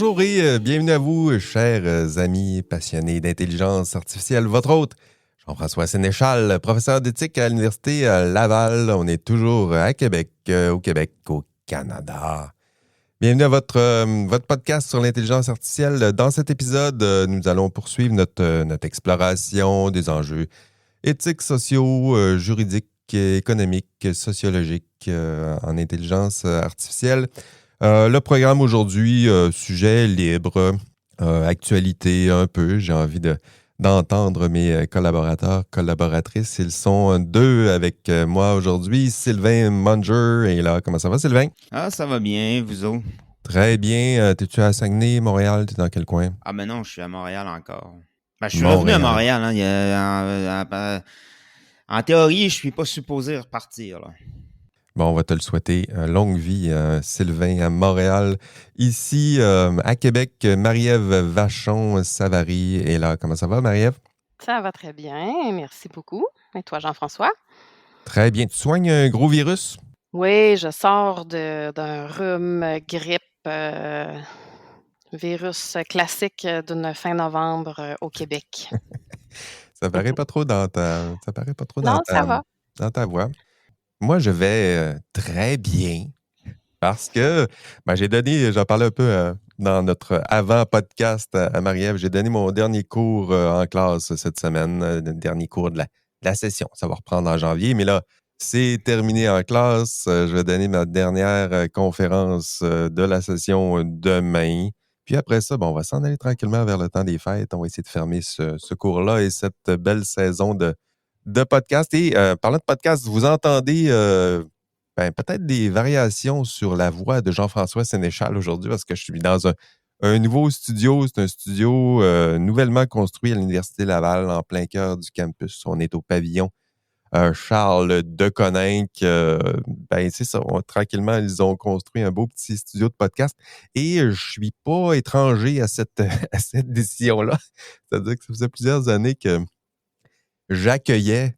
Bonjour et bienvenue à vous, chers amis passionnés d'intelligence artificielle. Votre hôte, Jean-François Sénéchal, professeur d'éthique à l'Université Laval. On est toujours à Québec, au Canada. Bienvenue à votre podcast sur l'intelligence artificielle. Dans cet épisode, nous allons poursuivre notre exploration des enjeux éthiques, sociaux, juridiques, économiques, sociologiques en intelligence artificielle. Le programme aujourd'hui, sujet libre, actualité un peu. J'ai envie d'entendre mes collaboratrices. Ils sont deux avec moi aujourd'hui. Sylvain Munger est là. Comment ça va, Sylvain? Ah, ça va bien, vous autres? Très bien. T'es-tu à Saguenay, Montréal? T'es dans quel coin? Ah, mais non, je suis à Montréal encore. Ben, je suis revenu à Montréal. Hein. En théorie, je suis pas supposé repartir. Là. Bon, on va te le souhaiter. Longue vie, Sylvain, à Montréal. Ici, à Québec, Marie-Ève Vachon-Savary est là. Comment ça va, Marie-Ève? Ça va très bien, merci beaucoup. Et toi, Jean-François? Très bien. Tu soignes un gros virus? Oui, je sors d'un rhume, grippe, virus classique d'une fin novembre au Québec. Ça paraît pas trop dans ta, Non, ça va. dans ta voix. Moi, je vais très bien parce que j'ai donné, j'en parlais un peu dans notre avant-podcast à Marie-Ève, j'ai donné mon dernier cours en classe cette semaine, le dernier cours de la session. Ça va reprendre en janvier, mais là, c'est terminé en classe. Je vais donner ma dernière conférence de la session demain. Puis après ça, on va s'en aller tranquillement vers le temps des fêtes. On va essayer de fermer ce cours-là et cette belle saison de podcast. Et parlant de podcast, vous entendez peut-être des variations sur la voix de Jean-François Sénéchal aujourd'hui parce que je suis dans un nouveau studio. C'est un studio nouvellement construit à l'Université Laval en plein cœur du campus. On est au pavillon Charles Deconinck. C'est ça. Tranquillement, ils ont construit un beau petit studio de podcast. Et je suis pas étranger à cette décision-là. C'est-à-dire que ça faisait plusieurs années que j'accueillais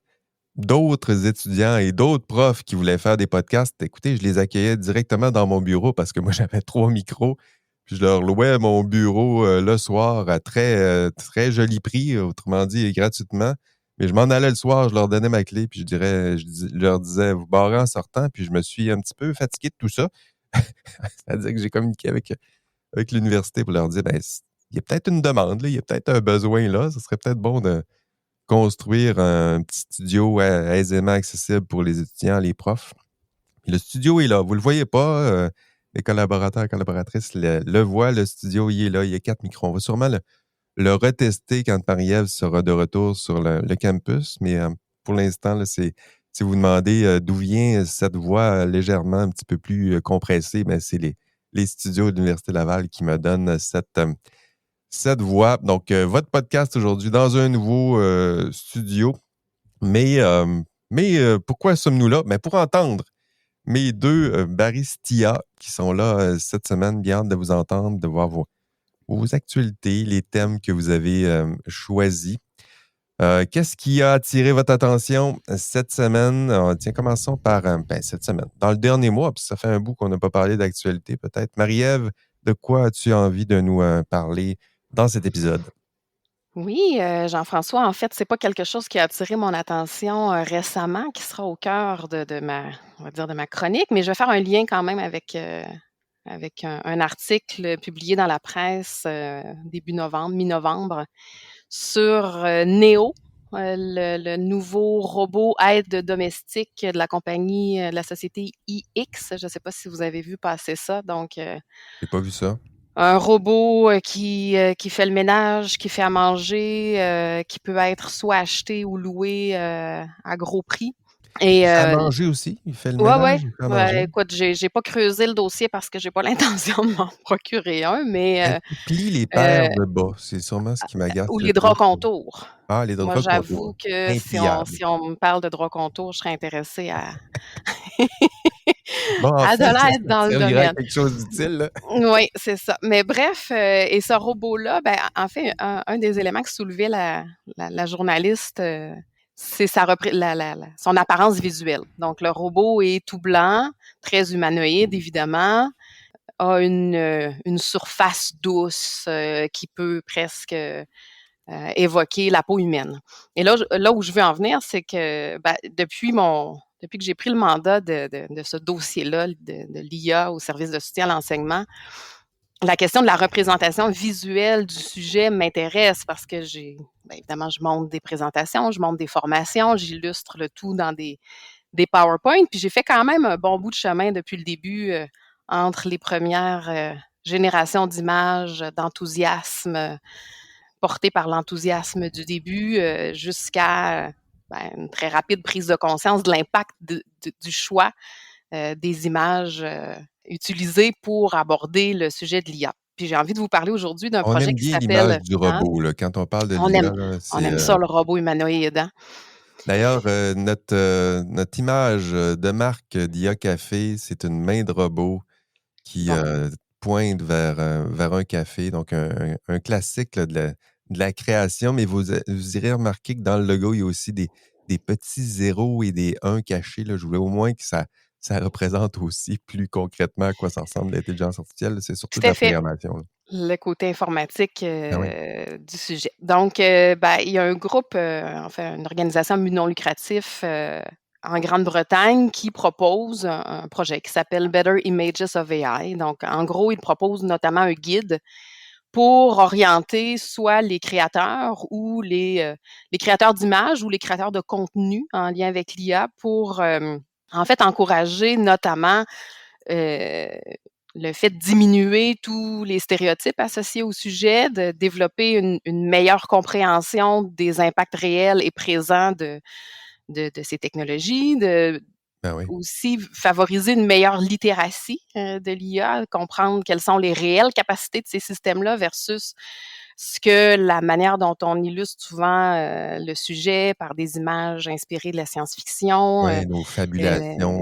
d'autres étudiants et d'autres profs qui voulaient faire des podcasts. Écoutez, je les accueillais directement dans mon bureau parce que moi, j'avais 3 micros. Puis je leur louais mon bureau le soir à très joli prix, autrement dit, gratuitement. Mais je m'en allais le soir, je leur donnais ma clé, puis je leur disais, vous barrez en sortant, puis je me suis un petit peu fatigué de tout ça. C'est-à-dire que j'ai communiqué avec l'université pour leur dire, il y a peut-être une demande, là, il y a peut-être un besoin là, ce serait peut-être bon de construire un petit studio aisément accessible pour les étudiants, les profs. Le studio est là. Vous ne le voyez pas. Les collaborateurs et collaboratrices le voient. Le studio, il est là. Il y a 4 micros. On va sûrement le retester quand Marie-Ève sera de retour sur le campus. Mais pour l'instant, là, si vous demandez d'où vient cette voix légèrement un petit peu plus compressée, c'est les studios de l'Université Laval qui me donnent cette voix. Donc, votre podcast aujourd'hui dans un nouveau studio. Mais pourquoi sommes-nous là? Pour entendre mes deux baristia qui sont là cette semaine. Bien hâte de vous entendre, de voir vos actualités, les thèmes que vous avez choisis. Qu'est-ce qui a attiré votre attention cette semaine? Commençons par cette semaine. Dans le dernier mois, puis ça fait un bout qu'on n'a pas parlé d'actualité peut-être. Marie-Ève, de quoi as-tu envie de nous parler dans cet épisode? Oui, Jean-François, en fait, c'est pas quelque chose qui a attiré mon attention récemment, qui sera au cœur on va dire, de ma chronique, mais je vais faire un lien quand même avec un article publié dans la presse début novembre, mi-novembre, sur Neo, le nouveau robot aide domestique de la compagnie, de la société iX. Je ne sais pas si vous avez vu passer ça. Donc, J'ai pas vu ça. un robot qui fait le ménage, qui fait à manger, qui peut être soit acheté ou loué à gros prix. Et À manger aussi? Il fait le ouais, ménage, il fait à manger? écoute, j'ai pas creusé le dossier parce que j'ai pas l'intention de m'en procurer un, mais Il plie les euh, paires de bas. C'est sûrement ce qui m'agace ou le les plus. draps contours. Ah, les Moi, draps contours. j'avoue que si on Impliables. si on me parle de draps contours, je serais intéressée à Bon, à de enfin, ça l'aide dans le servira à domaine. quelque chose d'utile, là. Oui, c'est ça. Mais bref, et ce robot-là, en fait, un des éléments que soulevait la journaliste, c'est son apparence visuelle. Donc, le robot est tout blanc, très humanoïde, évidemment, a une surface douce qui peut presque évoquer la peau humaine. Et là où je veux en venir, c'est que depuis que j'ai pris le mandat de ce dossier-là, de l'IA au service de soutien à l'enseignement, la question de la représentation visuelle du sujet m'intéresse parce que évidemment, je monte des présentations, je monte des formations, j'illustre le tout dans des PowerPoint, puis j'ai fait quand même un bon bout de chemin depuis le début entre les premières générations d'images, d'enthousiasme, portées par l'enthousiasme du début, jusqu'à une très rapide prise de conscience de l'impact du choix des images utilisées pour aborder le sujet de l'IA. Puis j'ai envie de vous parler aujourd'hui d'un On projet aime qui bien l'image s'appelle du robot, là. Quand on parle de on l'IA, aime là, on c'est, aime ça le robot humanoïde, hein? D'ailleurs, notre image de marque d'IA Café, c'est une main de robot qui Bon. pointe vers un café, donc un classique là, de la création, mais vous irez remarquer que dans le logo, il y a aussi des petits zéros et des 1 cachés. Là. Je voulais au moins que ça représente aussi plus concrètement à quoi ça ressemble l'intelligence artificielle. C'est surtout Tout de à la fait. programmation. Là. Le côté informatique Ah oui. du sujet. Donc, il y a un groupe, enfin une organisation à but non lucratif en Grande-Bretagne qui propose un projet qui s'appelle Better Images of AI. Donc, en gros, il propose notamment un guide pour orienter soit les créateurs ou les créateurs d'images ou les créateurs de contenu en lien avec l'IA pour, en fait, encourager notamment euh, le fait de diminuer tous les stéréotypes associés au sujet, de développer une meilleure compréhension des impacts réels et présents de ces technologies, Ah oui. aussi favoriser une meilleure littératie de l'IA, comprendre quelles sont les réelles capacités de ces systèmes-là versus ce que la manière dont on illustre souvent le sujet par des images inspirées de la science-fiction, Oui, nos fabulations,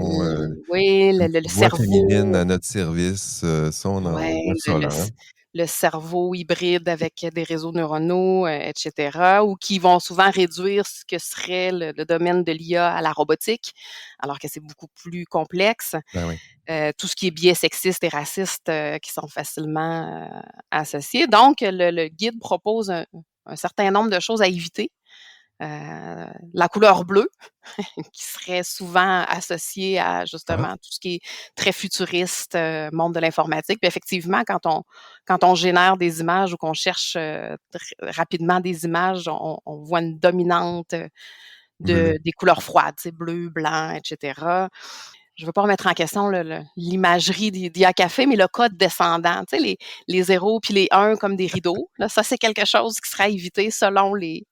oui, une le petite voix féminine cerveau, à notre service, ça, ouais, on a ça, là. Hein? le cerveau hybride avec des réseaux neuronaux, et cetera, ou qui vont souvent réduire ce que serait le domaine de l'IA à la robotique, alors que c'est beaucoup plus complexe. Ben oui. Tout ce qui est biais sexiste et raciste qui sont facilement associés. Donc, le guide propose un certain nombre de choses à éviter. La couleur bleue, qui serait souvent associée à Ah, justement tout ce qui est très futuriste, monde de l'informatique. Puis effectivement, quand on génère des images ou qu'on cherche rapidement des images, on voit une dominante bleu. des couleurs froides, bleu, blanc, etc. Je ne veux pas remettre en question l'imagerie d'IA Café, mais le code descendant, tu sais, les 0 puis les 1 comme des rideaux, là, ça, c'est quelque chose qui sera évité selon les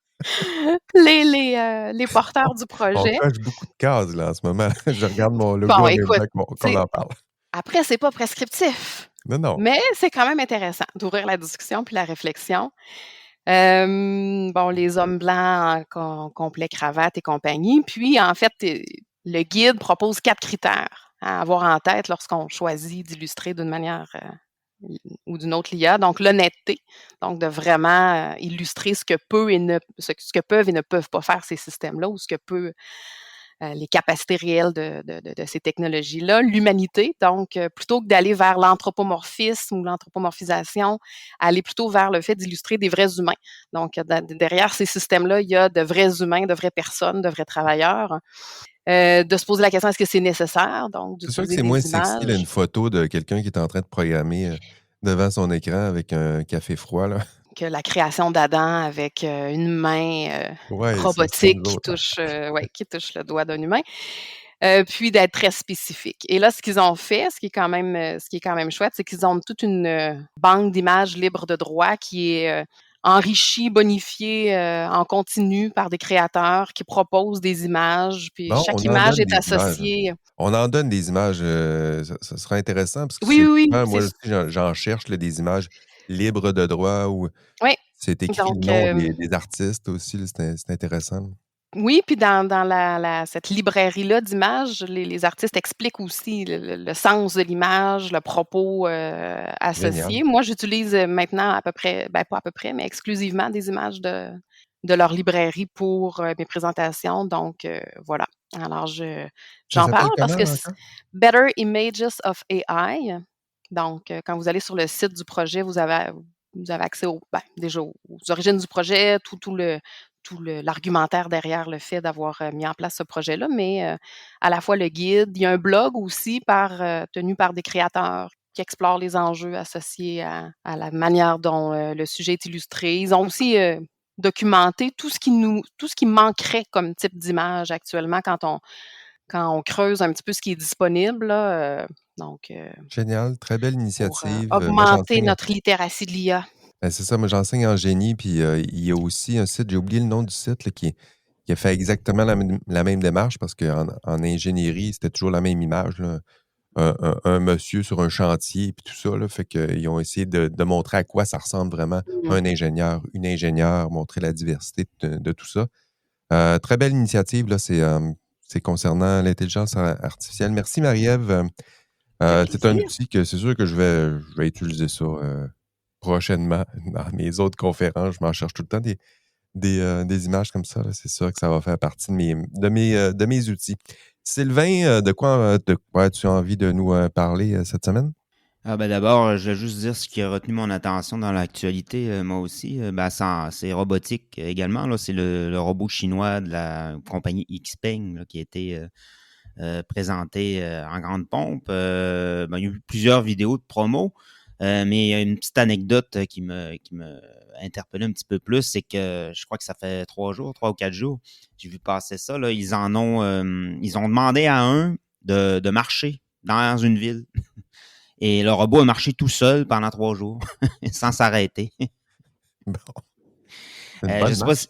porteurs du On projet. coche beaucoup de cases, là, en ce moment. Je regarde mon Bon, logo en même écoute, temps tu qu'on sais, en parle. après, c'est pas prescriptif, Non, non. mais c'est quand même intéressant d'ouvrir la discussion puis la réflexion. Bon, les hommes blancs en complet cravate et compagnie. Puis, en fait, le guide propose 4 critères à avoir en tête lorsqu'on choisit d'illustrer d'une manière ou d'une autre l'IA. Donc, l'honnêteté, donc de vraiment illustrer ce que peuvent et ne peuvent pas faire ces systèmes-là ou ce que peut les capacités réelles de ces technologies-là. L'humanité, donc plutôt que d'aller vers l'anthropomorphisme ou l'anthropomorphisation, aller plutôt vers le fait d'illustrer des vrais humains. Donc, derrière ces systèmes-là, il y a de vrais humains, de vraies personnes, de vrais travailleurs. De se poser la question, est-ce que c'est nécessaire, donc C'est sûr que d'utiliser c'est moins des sexy, là, une images? photo de quelqu'un qui est en train de programmer devant son écran avec un café froid, là. Que la création d'Adam avec une main Ouais, c'est robotique nous autres. qui touche le doigt d'un humain. Puis d'être très spécifique. Et là, ce qu'ils ont fait, ce qui est quand même chouette, c'est qu'ils ont toute une banque d'images libres de droit qui est enrichie, bonifiée en continu par des créateurs qui proposent des images. Puis Bon, chaque on en image donne est des images. associée. On en donne des images, ça sera intéressant parce que Oui, oui, oui, souvent, moi aussi, j'en cherche là, des images libres de droit où oui. c'est écrit le Donc, nom des artistes aussi, là, c'est intéressant. oui, puis dans cette librairie-là d'images, les artistes expliquent aussi le sens de l'image, le propos Génial. associé. Moi, j'utilise maintenant à peu près, ben pas à peu près, mais exclusivement des images de leur librairie pour mes présentations. Donc, voilà. Alors, Ça j'en parle s'appelle parce comment que encore? Better Images of AI. Donc, quand vous allez sur le site du projet, vous avez accès déjà aux origines du projet, tout l'argumentaire derrière le fait d'avoir mis en place ce projet-là, mais à la fois le guide. Il y a un blog aussi tenu par des créateurs qui explorent les enjeux associés à la manière dont le sujet est illustré. Ils ont aussi documenté tout ce qui manquerait comme type d'image actuellement quand on creuse un petit peu ce qui est disponible, là, Génial, très belle pour initiative. Moi, augmenter j'enseigne. notre littératie de l'IA. Ben, c'est ça, moi j'enseigne en génie, puis il y a aussi un site, j'ai oublié le nom du site, là, qui a fait exactement la même démarche parce qu'en ingénierie, c'était toujours la même image, là. Un monsieur sur un chantier, puis tout ça, là, fait qu'ils ont essayé de montrer à quoi ça ressemble vraiment Mmh. un ingénieur, une ingénieure, montrer la diversité de tout ça. Très belle initiative, là, c'est concernant l'intelligence artificielle. Merci Marie-Ève. Ça fait C'est un plaisir. outil que c'est sûr que je vais utiliser ça prochainement dans mes autres conférences. Je m'en cherche tout le temps des images comme ça, là. C'est sûr que ça va faire partie de mes outils. Sylvain, de quoi as-tu envie de nous parler cette semaine? D'abord, je vais juste dire ce qui a retenu mon attention dans l'actualité, moi aussi. C'est robotique également. Là, c'est le robot chinois de la compagnie Xpeng là, qui a été présenté en grande pompe. Il y a eu plusieurs vidéos de promo, mais il y a une petite anecdote qui me interpellé un petit peu plus, c'est que je crois que ça fait 3 ou 4 jours, j'ai vu passer ça. Là, ils ont demandé à un de marcher dans une ville. Et le robot a marché tout seul pendant 3 jours, sans s'arrêter. Bon, une Je bonne sais pas marche.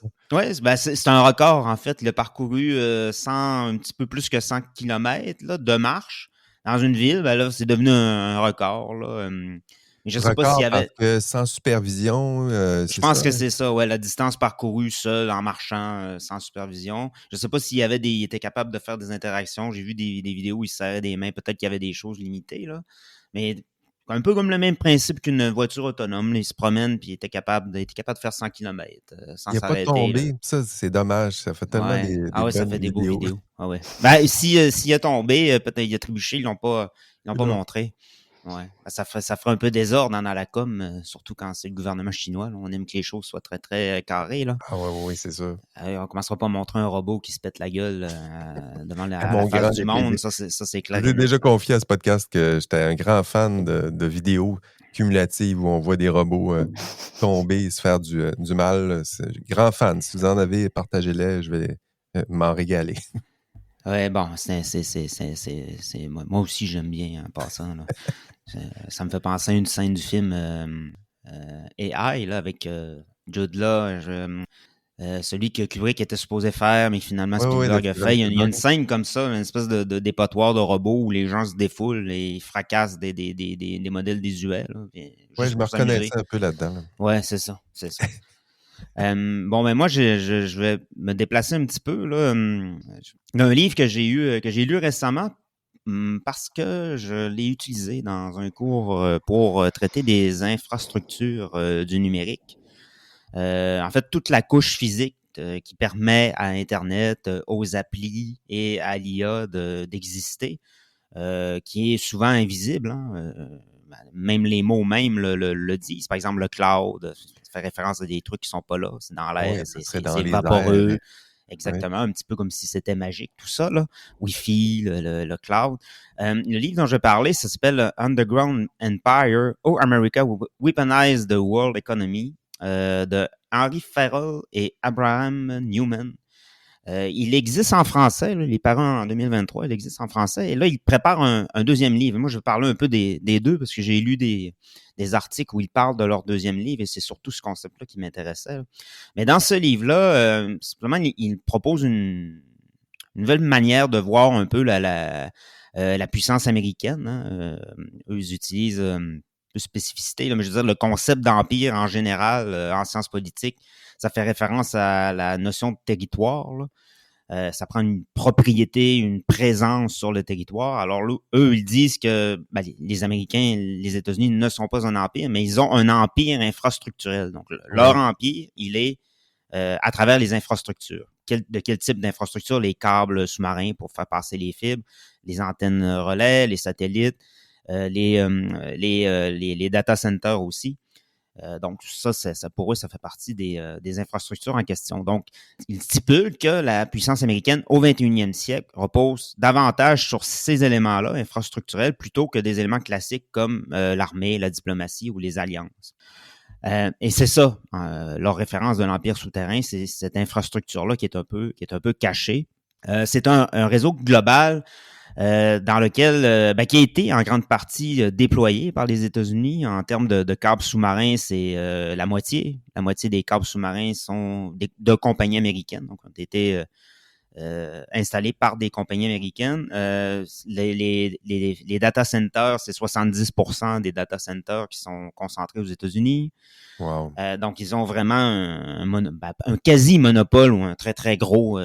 si... Ouais, c'est un record, en fait. Il a parcouru un petit peu plus que 100 km là, de marche dans une ville. Là, c'est devenu un record. Là. Mais je sais pas s'il y Record parce avait... que sans supervision, Je c'est pense ça? que c'est ça, ouais, la distance parcourue seul en marchant sans supervision. Je sais pas il était capable de faire des interactions. J'ai vu des vidéos où il se serrait des mains. Peut-être qu'il y avait des choses limitées, là. Mais un peu comme le même principe qu'une voiture autonome. Là, il se promène puis il était capable de faire 100 km Il sans n'y a pas s'arrêter, là. tombé. Ça, c'est dommage. Ça fait tellement Ouais. des Ah ouais, ça bonnes fait des beaux vidéos. vidéos. Ah ouais. S'il a tombé, peut-être il a trébuché, ils l'ont pas Non. montré. Ouais. Ça ferait un peu désordre dans la com, surtout quand c'est le gouvernement chinois. Là. On aime que les choses soient très, très carrées. Là. Ah ouais, oui, c'est ça. On commencera pas à montrer un robot qui se pète la gueule devant À à la mon face grand du monde. déplaisir. Ça, c'est Je clair vous et ai net. déjà confié à ce podcast que j'étais un grand fan de vidéos cumulatives où on voit des robots tomber et se faire du mal. Grand fan. Si vous en avez, partagez-les. Je vais m'en régaler. Ouais, bon, moi aussi j'aime bien en passant. Là. Ça me fait penser à une scène du film AI là, avec Jude Law, celui que Kubrick était supposé faire, mais que finalement Oui, oui, de Spielberg a Steven fait. Il y a Spielberg. une scène comme ça, une espèce de dépotoir de robots où les gens se défoulent et ils fracassent des modèles désuets, là, Oui, juste je me pour s'amuser. reconnaissais un peu là-dedans, là. Ouais, c'est ça, c'est ça. Moi, je vais me déplacer un petit peu là, d'un livre que j'ai lu récemment parce que je l'ai utilisé dans un cours pour traiter des infrastructures du numérique. En fait, toute la couche physique qui permet à Internet, aux applis et à l'IA d'exister, qui est souvent invisible. Hein, même les mots même le disent. Par exemple, le cloud, ça fait référence à des trucs qui sont pas là. C'est dans Oui, l'air, ça serait dans c'est les airs. vaporeux. Oui. Exactement, un petit peu comme si c'était magique, tout ça, là. Wi-Fi, le cloud. Le livre dont je vais parler, ça s'appelle Underground Empire, How America Weaponized the World Economy, de Henry Farrell et Abraham Newman. Il existe en français, là, il est paru en 2023, il existe en français. Et là, il prépare un deuxième livre. Moi, je vais parler un peu des deux parce que j'ai lu des articles où ils parlent de leur deuxième livre et c'est surtout ce concept-là qui m'intéressait. Là. Mais dans ce livre-là, simplement, il propose une nouvelle manière de voir un peu la puissance américaine. Hein. Eux, ils utilisent de spécificité, là, mais je veux dire, le concept d'empire en général, en sciences politiques, ça fait référence à la notion de territoire. Là. Ça prend une propriété, une présence sur le territoire. Alors, là, eux, ils disent que les Américains, les États-Unis ne sont pas un empire, mais ils ont un empire infrastructurel. Donc, leur empire, il est à travers les infrastructures. De quel type d'infrastructure? Les câbles sous-marins pour faire passer les fibres, les antennes relais, les satellites, les data centers aussi. Donc, ça, pour eux, ça fait partie des infrastructures en question. Donc, il stipule que la puissance américaine au 21e siècle repose davantage sur ces éléments-là, infrastructurels, plutôt que des éléments classiques comme l'armée, la diplomatie ou les alliances. Et c'est ça, leur référence de l'Empire souterrain, c'est cette infrastructure-là qui est un peu cachée. C'est un réseau global dans lequel, qui a été en grande partie déployé par les États-Unis. En termes de câbles sous-marins, c'est la moitié. La moitié des câbles sous-marins sont de compagnies américaines, donc ont été installés par des compagnies américaines. Les data centers, c'est 70% des data centers qui sont concentrés aux États-Unis. Wow. Donc, ils ont vraiment un quasi-monopole ou un très, très gros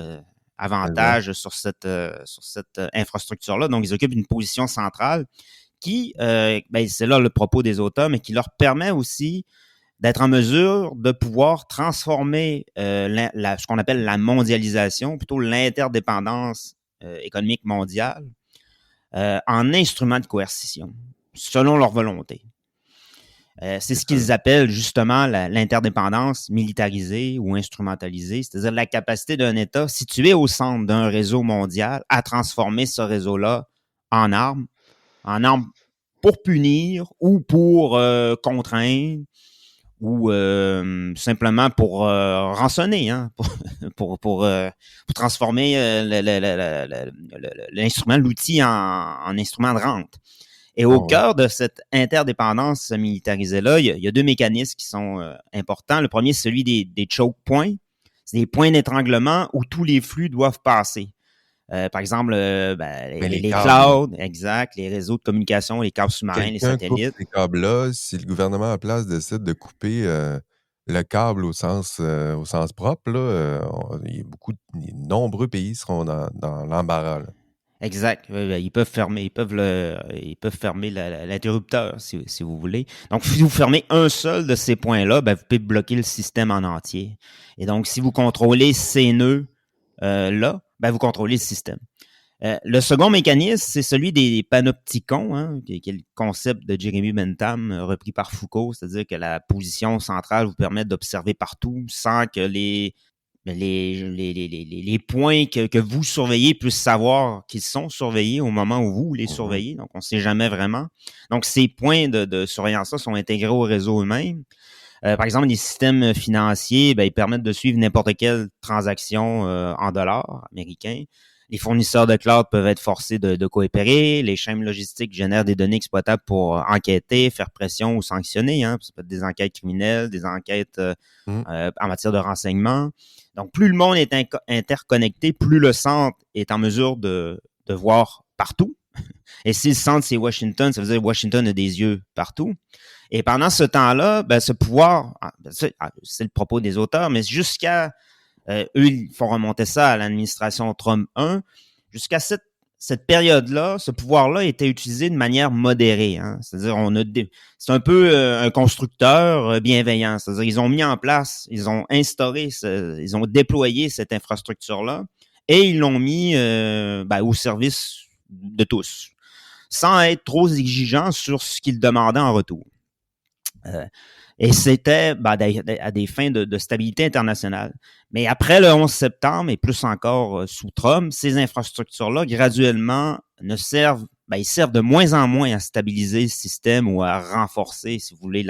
avantage sur cette infrastructure-là. Donc, ils occupent une position centrale qui, c'est là le propos des auteurs, mais qui leur permet aussi d'être en mesure de pouvoir transformer ce qu'on appelle la mondialisation, plutôt l'interdépendance économique mondiale, en instrument de coercition, selon leur volonté. C'est ce qu'ils appellent justement l'interdépendance militarisée ou instrumentalisée, c'est-à-dire la capacité d'un État situé au centre d'un réseau mondial à transformer ce réseau-là en armes pour punir ou pour contraindre ou simplement pour rançonner, hein, pour transformer l'instrument, l'outil en instrument de rente. Et au cœur de cette interdépendance militarisée-là, il y a deux mécanismes qui sont importants. Le premier, c'est celui des choke points. C'est des points d'étranglement où tous les flux doivent passer. Par exemple, les clouds, exact, les réseaux de communication, les câbles sous-marins, les satellites. Coupe ces câbles-là, si le gouvernement en place décide de couper le câble au sens propre, là, il y a de nombreux pays seront dans l'embarras. Là. Exact. Ils peuvent fermer, l'interrupteur, si vous voulez. Donc, si vous fermez un seul de ces points-là, vous pouvez bloquer le système en entier. Et donc, si vous contrôlez ces nœuds là, vous contrôlez le système. Le second mécanisme, c'est celui des panopticons, hein, qui est le concept de Jeremy Bentham, repris par Foucault, c'est-à-dire que la position centrale vous permet d'observer partout sans que les points que vous surveillez puissent savoir qu'ils sont surveillés au moment où vous les surveillez. Donc, on ne sait jamais vraiment. Donc, ces points de surveillance-là sont intégrés au réseau eux-mêmes. Par exemple, les systèmes financiers, ils permettent de suivre n'importe quelle transaction en dollars américains. Les fournisseurs de cloud peuvent être forcés de coopérer. Les chaînes logistiques génèrent des données exploitables pour enquêter, faire pression ou sanctionner. Hein. Ça peut être des enquêtes criminelles, des enquêtes en matière de renseignement. Donc, plus le monde est interconnecté, plus le centre est en mesure de voir partout. Et si le centre, c'est Washington, ça veut dire que Washington a des yeux partout. Et pendant ce temps-là, ce pouvoir, c'est le propos des auteurs, mais jusqu'à eux, ils font remonter ça à l'administration Trump 1. Jusqu'à cette période-là, ce pouvoir-là était utilisé de manière modérée. Hein. C'est-à-dire, c'est un peu un constructeur bienveillant. C'est-à-dire, ils ont mis en place, ils ont instauré, ils ont déployé cette infrastructure-là et ils l'ont mis au service de tous, sans être trop exigeant sur ce qu'ils demandaient en retour. Et c'était à des fins de stabilité internationale. Mais après le 11 septembre, et plus encore sous Trump, ces infrastructures-là, graduellement, ils servent de moins en moins à stabiliser le système ou à renforcer, si vous voulez,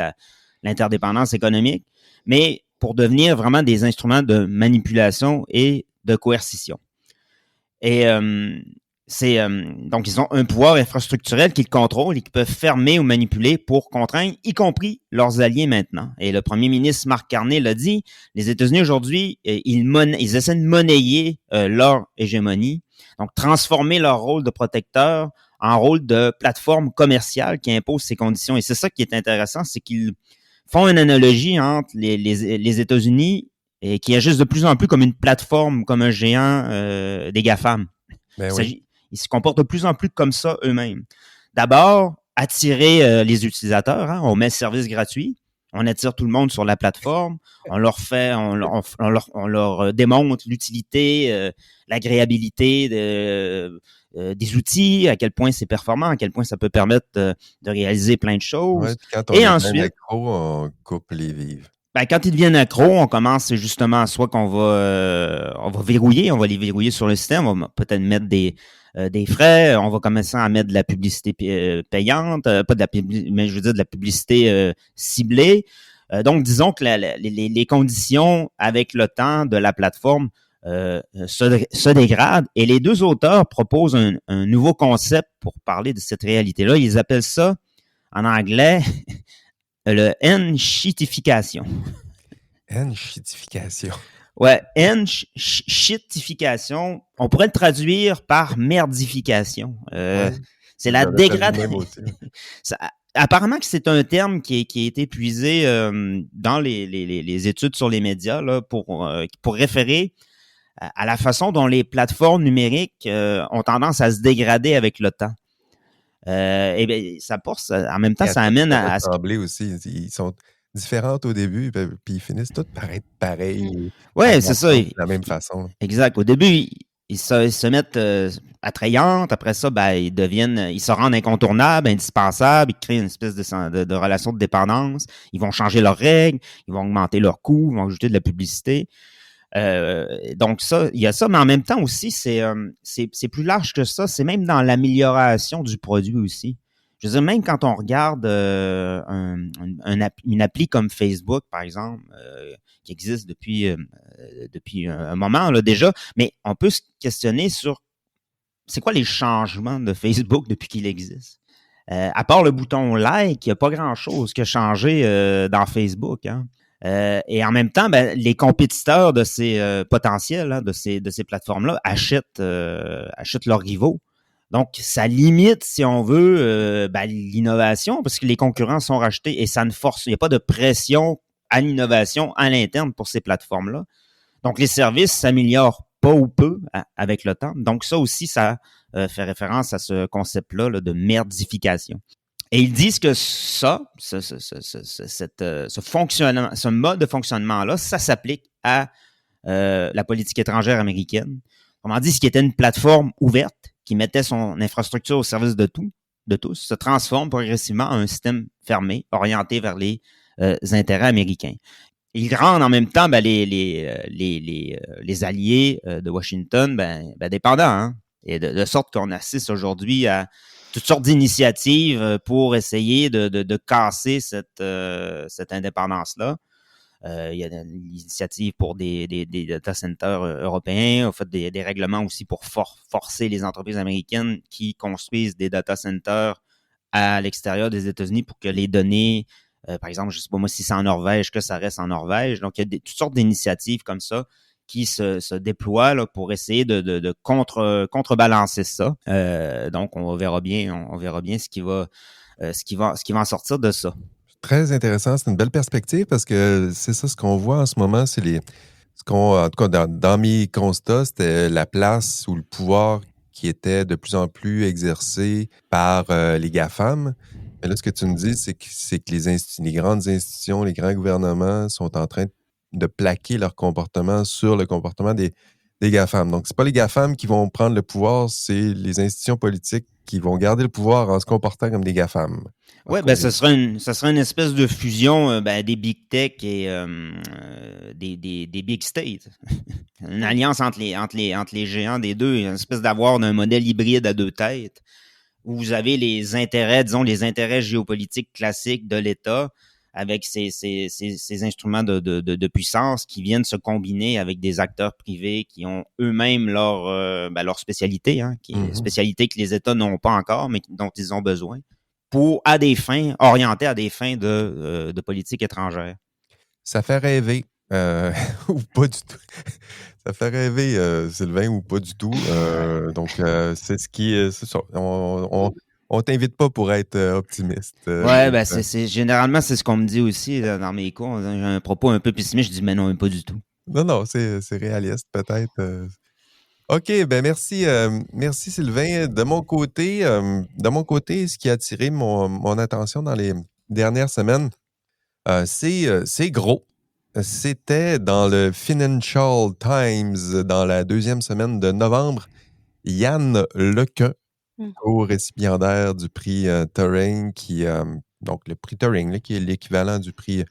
l'interdépendance économique, mais pour devenir vraiment des instruments de manipulation et de coercition. Et donc, ils ont un pouvoir infrastructurel qu'ils contrôlent et qu'ils peuvent fermer ou manipuler pour contraindre, y compris leurs alliés maintenant. Et le premier ministre Mark Carney l'a dit, les États-Unis aujourd'hui, ils essaient de monnayer leur hégémonie, donc transformer leur rôle de protecteur en rôle de plateforme commerciale qui impose ces conditions. Et c'est ça qui est intéressant, c'est qu'ils font une analogie entre les États-Unis et qui agissent de plus en plus comme une plateforme, comme un géant des GAFAM. Ils se comportent de plus en plus comme ça eux-mêmes. D'abord, attirer les utilisateurs. Hein, on met le service gratuit. On attire tout le monde sur la plateforme. On leur démontre l'utilité, l'agréabilité des outils, à quel point c'est performant, à quel point ça peut permettre de réaliser plein de choses. Ouais, quand on Et est ensuite, bien accro, on coupe les vivres. ben, quand ils deviennent accros, on commence justement soit qu'on va verrouiller, on va les verrouiller sur le système, on va peut-être mettre des frais, on va commencer à mettre de la publicité payante, pas de la publicité, mais je veux dire de la publicité ciblée. Donc, disons que les conditions avec le temps de la plateforme se dégradent et les deux auteurs proposent un nouveau concept pour parler de cette réalité-là. Ils appellent ça, en anglais, le N-shitification. N-shitification. Ouais, N-shitification, on pourrait le traduire par merdification. Ouais, c'est la j'aurais fait le même dégradation. aussi. Apparemment que c'est un terme qui a été puisé dans les études sur les médias là, pour référer à la façon dont les plateformes numériques ont tendance à se dégrader avec le temps. Et bien, ça porte, en même temps, ça amène à ressembler aussi. Ils sont différents au début, puis ils finissent tous par être pareils. Ouais, c'est ça. De la même façon. Exact. Au début, ils se mettent attrayantes. Après ça, ben, ils se rendent incontournables, indispensables. Ils créent une espèce de relation de dépendance. Ils vont changer leurs règles. Ils vont augmenter leurs coûts. Ils vont ajouter de la publicité. Donc ça, il y a ça, mais en même temps aussi, c'est plus large que ça. C'est même dans l'amélioration du produit aussi. Je veux dire, même quand on regarde une appli comme Facebook, par exemple, qui existe depuis un moment là, déjà, mais on peut se questionner sur c'est quoi les changements de Facebook depuis qu'il existe. À part le bouton like, il n'y a pas grand-chose qui a changé dans Facebook, hein. Et en même temps, ben, les compétiteurs de ces potentiels, hein, de ces plateformes-là, achètent leurs rivaux. Donc, ça limite, si on veut, ben, l'innovation, parce que les concurrents sont rachetés et ça ne force, il n'y a pas de pression à l'innovation à l'interne pour ces plateformes-là. Donc, les services s'améliorent pas ou peu avec le temps. Donc, ça aussi, ça fait référence à ce concept-là là, de merdification. Et ils disent que ce mode de fonctionnement-là, ça s'applique à la politique étrangère américaine. Autrement dit, ce qui était une plateforme ouverte, qui mettait son infrastructure au service de tous, se transforme progressivement en un système fermé, orienté vers les intérêts américains. Ils rendent en même temps ben, les alliés de Washington dépendants, hein? Et de sorte qu'on assiste aujourd'hui à toutes sortes d'initiatives pour essayer de casser cette indépendance-là. Il y a l'initiative pour des data centers européens, en fait des règlements aussi pour forcer les entreprises américaines qui construisent des data centers à l'extérieur des États-Unis pour que les données, par exemple, je ne sais pas moi si c'est en Norvège, que ça reste en Norvège. Donc, il y a toutes sortes d'initiatives comme ça qui se déploient là, pour essayer de contrebalancer ça. Donc, on verra bien ce qui va en sortir de ça. Très intéressant, c'est une belle perspective parce que c'est ça ce qu'on voit en ce moment, c'est en tout cas dans mes constats, c'était la place ou le pouvoir qui était de plus en plus exercé par les GAFAM. Mais là, ce que tu me dis, c'est que les grandes institutions, les grands gouvernements sont en train de plaquer leur comportement sur le comportement des GAFAM. Donc, c'est pas les GAFAM qui vont prendre le pouvoir, c'est les institutions politiques qui vont garder le pouvoir en se comportant comme des GAFAM. Oui, ben, ça sera une espèce de fusion des big tech et des big state. Une alliance entre les géants des deux, une espèce d'avoir d'un modèle hybride à deux têtes, où vous avez les intérêts géopolitiques classiques de l'État avec ces instruments de puissance qui viennent se combiner avec des acteurs privés qui ont eux-mêmes leur spécialité, hein, qui est une spécialité que les États n'ont pas encore, mais dont ils ont besoin, orientés à des fins de politique étrangère. Ça fait rêver, ou pas du tout. Ça fait rêver, Sylvain, ou pas du tout. Donc, c'est ce qui est... C'est ça. On t'invite pas pour être optimiste. Ouais, ben généralement, c'est ce qu'on me dit aussi dans mes cours. J'ai un propos un peu pessimiste, je dis, mais non, pas du tout. Non, c'est réaliste, peut-être. OK, ben merci Sylvain. De mon côté, ce qui a attiré mon attention dans les dernières semaines, c'est gros. C'était dans le Financial Times dans la 2e semaine de novembre. Yann Lequin, Mm. co-récipiendaire du prix Turing, donc le prix Turing, là, qui est l'équivalent du prix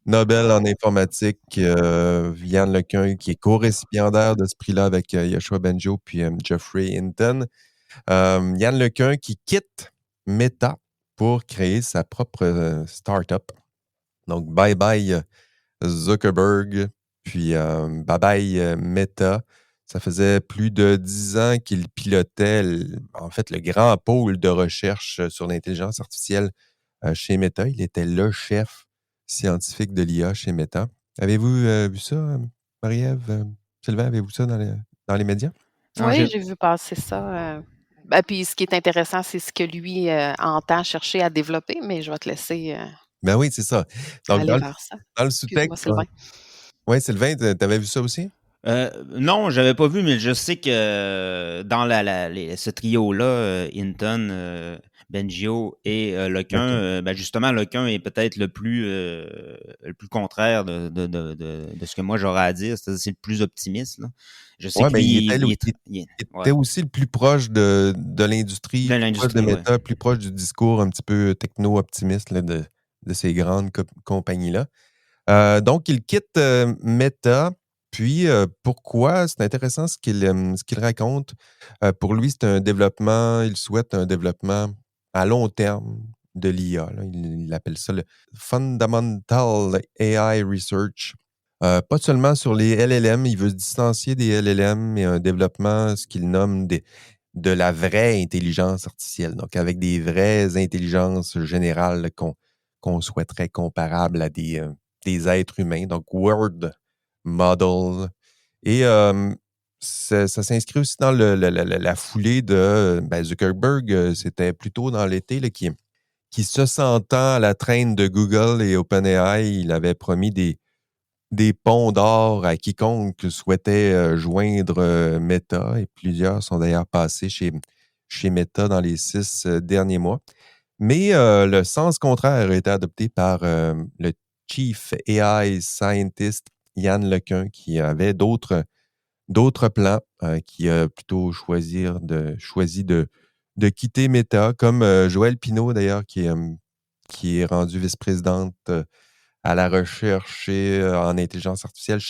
Nobel en informatique. Yann Lequin, qui est co-récipiendaire de ce prix-là avec Yoshua Bengio puis Geoffrey Hinton. Yann Lequin qui quitte Meta pour créer sa propre start-up. Donc, bye-bye Zuckerberg, puis bye-bye Meta. Ça faisait plus de 10 ans qu'il pilotait, en fait, le grand pôle de recherche sur l'intelligence artificielle chez Meta. Il était le chef scientifique de l'IA chez Meta. Avez-vous vu ça, Marie-Ève, Sylvain, avez-vous ça dans les médias? Non, Oui, j'ai j'ai vu passer ça. Puis ce qui est intéressant, c'est ce que lui entend chercher à développer, mais je vais te laisser Ben oui, c'est ça. Donc, aller vers ça. dans le Excuse-moi, sous-texte, Sylvain. oui, Sylvain, t'avais vu ça aussi? Non, j'avais pas vu, mais je sais que dans ce trio-là, Hinton, Bengio et Lequin, Lequin. justement, Lequin est peut-être le plus contraire de ce que moi j'aurais à dire. C'est le plus optimiste, là. Je sais Ouais, que ben, lui, il était, il était aussi le plus proche de l'industrie, de plus proche de l'industrie, ouais. Meta, plus proche du discours un petit peu techno-optimiste là, de ces grandes compagnies-là. Donc, il quitte Meta. Puis, pourquoi? C'est intéressant ce qu'il raconte. Pour lui, c'est un développement, il souhaite un développement à long terme de l'IA. Il appelle ça le Fundamental AI Research. Pas seulement sur les LLM, il veut se distancier des LLM, mais un développement, ce qu'il nomme de la vraie intelligence artificielle. Donc, avec des vraies intelligences générales qu'on souhaiterait comparables à des êtres humains. Donc, World Model. Et ça s'inscrit aussi dans la foulée de Zuckerberg. C'était plutôt dans l'été là, qui se sentant à la traîne de Google et OpenAI, il avait promis des ponts d'or à quiconque souhaitait joindre Meta. Et plusieurs sont d'ailleurs passés chez Meta dans les 6 derniers mois. Mais le sens contraire a été adopté par le Chief AI Scientist Yann Lequin, qui avait d'autres plans, qui a plutôt choisi de quitter Meta, comme Joëlle Pinault, d'ailleurs, qui est rendue vice-présidente à la recherche en intelligence artificielle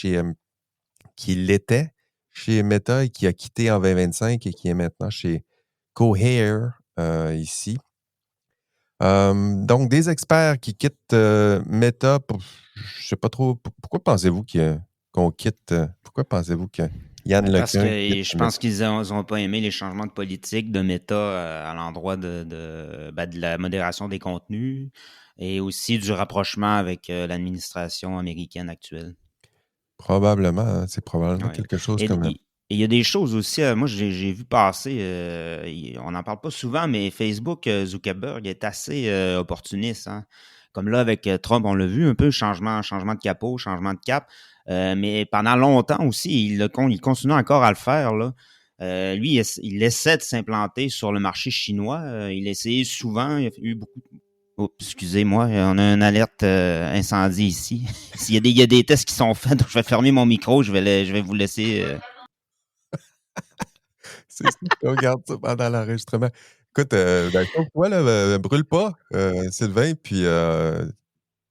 qui l'était chez Meta et qui a quitté en 2025 et qui est maintenant chez Cohere ici. Donc, des experts qui quittent Meta, je ne sais pas trop, pourquoi pensez-vous qu'on quitte, pourquoi pensez-vous que Yann Parce Lequin que quitte je Meta? pense qu'ils ont pas aimé les changements de politique de Meta à l'endroit de la modération des contenus et aussi du rapprochement avec l'administration américaine actuelle. Probablement, hein, c'est probablement Ouais. quelque chose Et comme... il y a des choses aussi, moi j'ai vu passer, on n'en parle pas souvent, mais Facebook, Zuckerberg est assez opportuniste, hein. Comme là, avec Trump, on l'a vu un peu, changement de capot, changement de cap. Mais pendant longtemps aussi, il continue encore à le faire, là. Lui, il essaie de s'implanter sur le marché chinois. Il a essayé souvent, il y a eu beaucoup... Oh, excusez-moi, on a une alerte incendie ici. Il y a des tests qui sont faits, donc je vais fermer mon micro, je vais vous laisser... C'est ça, on regarde ça pendant l'enregistrement. Écoute, toi, là, brûle pas, Sylvain, puis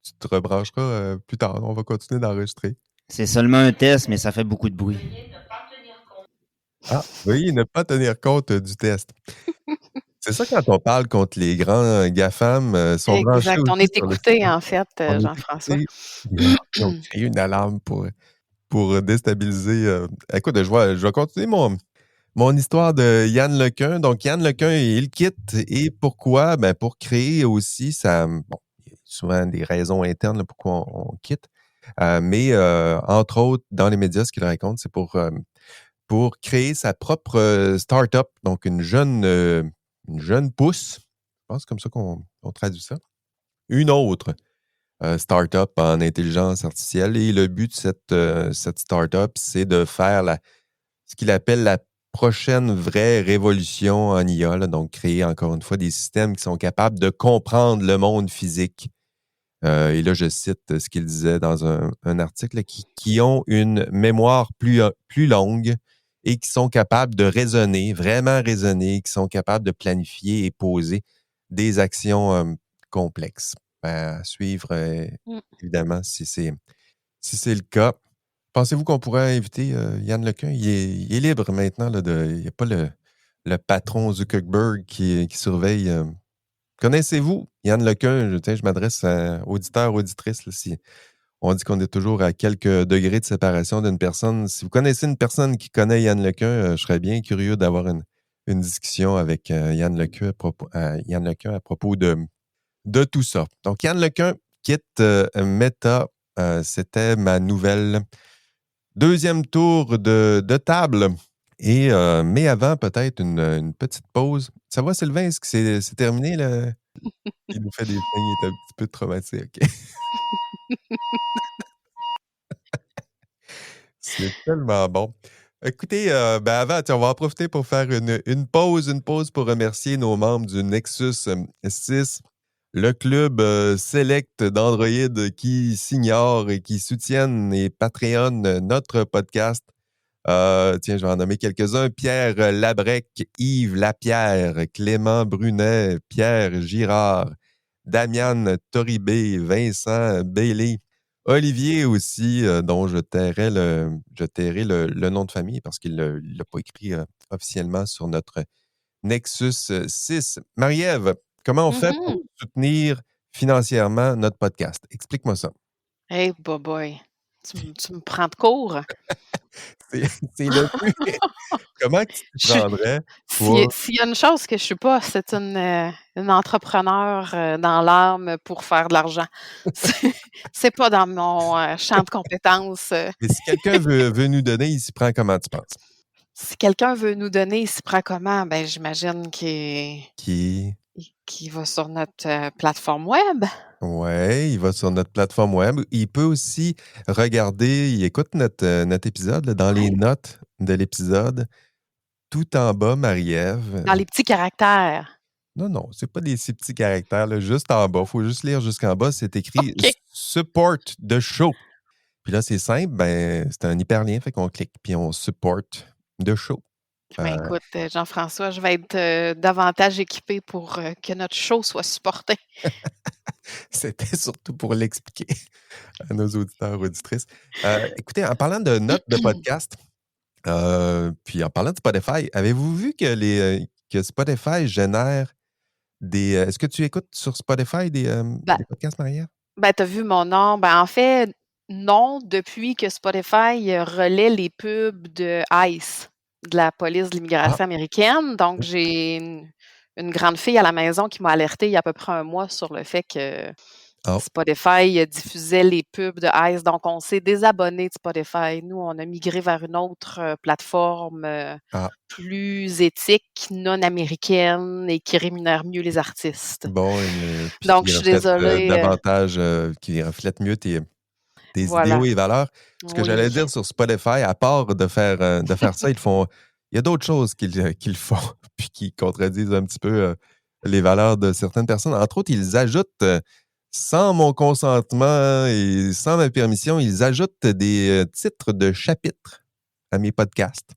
tu te rebrancheras plus tard. On va continuer d'enregistrer. C'est seulement un test, mais ça fait beaucoup de bruit. Ah, veuillez ne pas tenir compte du test. C'est ça quand on parle contre les grands GAFAM, sont branchés Exact. On aussi est sur le écouté, système. en fait, On est Jean-François. écoutés. Ils ont créé une alarme pour déstabiliser. Écoute, je vais continuer mon histoire de Yann Lequin. Donc, Yann Lequin, il quitte. Et pourquoi? Ben, pour créer aussi bon, il y a souvent des raisons internes là, pourquoi on quitte. Mais entre autres, dans les médias, ce qu'il raconte, c'est pour créer sa propre start-up, donc une jeune pousse, je pense comme ça qu'on traduit ça, une autre start-up en intelligence artificielle. Et le but de cette start-up, c'est de faire ce qu'il appelle la prochaine vraie révolution en IA, là, donc créer encore une fois des systèmes qui sont capables de comprendre le monde physique. Et là, je cite ce qu'il disait dans un article, là, qui ont une mémoire plus longue et qui sont capables de raisonner, vraiment raisonner, qui sont capables de planifier et poser des actions complexes. À suivre, évidemment, si c'est le cas. Pensez-vous qu'on pourrait inviter Yann Lecun? Il est libre maintenant. Il n'y a pas le patron Zuckerberg qui surveille. Connaissez-vous Yann Lecun? Je m'adresse à auditeurs, auditrices. Là, si on dit qu'on est toujours à quelques degrés de séparation d'une personne. Si vous connaissez une personne qui connaît Yann Lecun, je serais bien curieux d'avoir une discussion avec Yann Lecun à propos de tout ça. Donc, Yann Lecun quitte Meta. C'était ma nouvelle deuxième tour de table. Mais avant, peut-être une petite pause. Ça va, Sylvain? Est-ce que c'est terminé? Là? Il nous fait des signes, il est un petit peu traumatisé. OK. C'est tellement bon. Écoutez, avant, on va en profiter pour faire une pause pour remercier nos membres du Nexus 6, le club select d'Android qui s'ignore et qui soutiennent et Patreon notre podcast. Je vais en nommer quelques-uns. Pierre Labrec, Yves Lapierre, Clément Brunet, Pierre Girard, Damian Toribé, Vincent Bailey, Olivier aussi, dont je tairai le nom de famille parce qu'il ne l'a pas écrit officiellement sur notre Nexus 6. Marie-Ève, comment on fait pour soutenir financièrement notre podcast? Explique-moi ça. Hey, boy. Tu me prends de court. C'est le but. Comment tu te prendrais pour... S'il y a une chose que je ne suis pas, c'est une entrepreneur dans l'âme pour faire de l'argent. C'est pas dans mon champ de compétences. Mais si quelqu'un veut nous donner, il s'y prend comment, tu penses? Si quelqu'un veut nous donner, il s'y prend comment? Ben, j'imagine Qui va sur notre plateforme web. Oui, il va sur notre plateforme web. Il peut aussi regarder, il écoute notre épisode là, dans les notes de l'épisode. Tout en bas, Marie-Ève. Dans les petits caractères. Non, c'est pas des si petits caractères, là, juste en bas. Il faut juste lire jusqu'en bas. C'est écrit Support the show. Puis là, c'est simple, c'est un hyperlien, fait qu'on clique, puis on support the show. Écoute, Jean-François, je vais être davantage équipé pour que notre show soit supporté. C'était surtout pour l'expliquer à nos auditeurs, auditrices. Écoutez, en parlant de notes de podcast, puis en parlant de Spotify, avez-vous vu que Spotify génère des... Est-ce que tu écoutes sur Spotify des podcasts, Marie-Ève? Tu as vu mon nom. En fait, non, depuis que Spotify relaie les pubs de ICE, de la police de l'immigration américaine. Donc, j'ai une grande fille à la maison qui m'a alerté il y a à peu près un mois sur le fait que Spotify diffusait les pubs de ICE. Donc, on s'est désabonné de Spotify. Nous, on a migré vers une autre plateforme plus éthique, non américaine et qui rémunère mieux les artistes. Bon, donc, je suis désolée. Davantage, qui reflète mieux tes idéaux et valeurs. Ce que j'allais dire sur Spotify, à part de faire ça, il y a d'autres choses qu'ils font, puis qui contredisent un petit peu les valeurs de certaines personnes. Entre autres, ils ajoutent, sans mon consentement et sans ma permission, ils ajoutent des titres de chapitres à mes podcasts.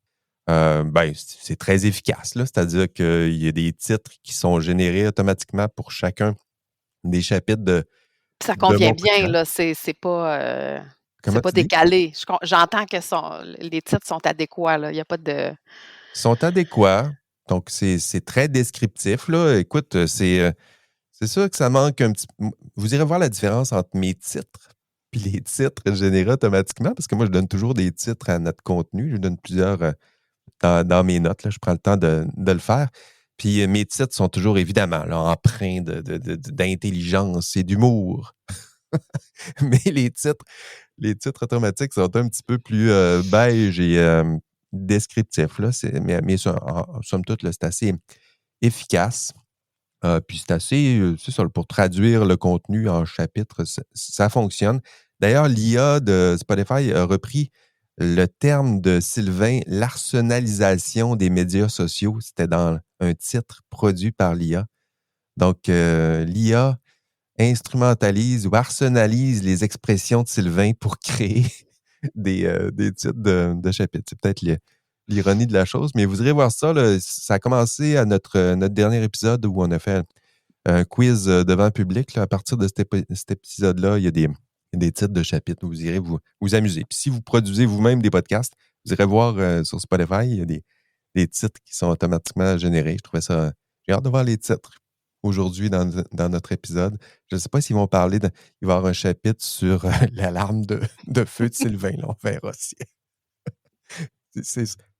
C'est très efficace, là. C'est-à-dire qu'il y a des titres qui sont générés automatiquement pour chacun des chapitres de... Ça convient bien, là. C'est pas décalé. J'entends que les titres sont adéquats, là. Il n'y a pas de... Ils sont adéquats. Donc, c'est très descriptif, là. Écoute, c'est sûr que ça manque un petit... Vous irez voir la différence entre mes titres puis les titres générés automatiquement, parce que moi, je donne toujours des titres à notre contenu. Je donne plusieurs dans mes notes, là. Je prends le temps de le faire. Puis mes titres sont toujours, évidemment, là, empreints d'intelligence et d'humour. Mais les titres automatiques sont un petit peu plus beige et descriptifs. Là. Mais somme toute, là, c'est assez efficace. Puis c'est assez, pour traduire le contenu en chapitres, ça fonctionne. D'ailleurs, l'IA de Spotify a repris le terme de Sylvain, l'arsenalisation des médias sociaux. C'était dans un titre produit par l'IA. Donc, l'IA instrumentalise ou arsenalise les expressions de Sylvain pour créer des titres de chapitres. C'est peut-être l'ironie de la chose. Mais vous irez voir ça. Là, ça a commencé à notre dernier épisode où on a fait un quiz devant le public. Là. À partir de cet épisode-là, il y a des titres de chapitres où vous irez vous amuser. Puis si vous produisez vous-même des podcasts, vous irez voir sur Spotify, il y a des titres qui sont automatiquement générés. Je trouvais ça... J'ai hâte de voir les titres aujourd'hui dans notre épisode. Je ne sais pas s'ils vont parler... Il va y avoir un chapitre sur l'alarme de feu de Sylvain. Là, on verra si...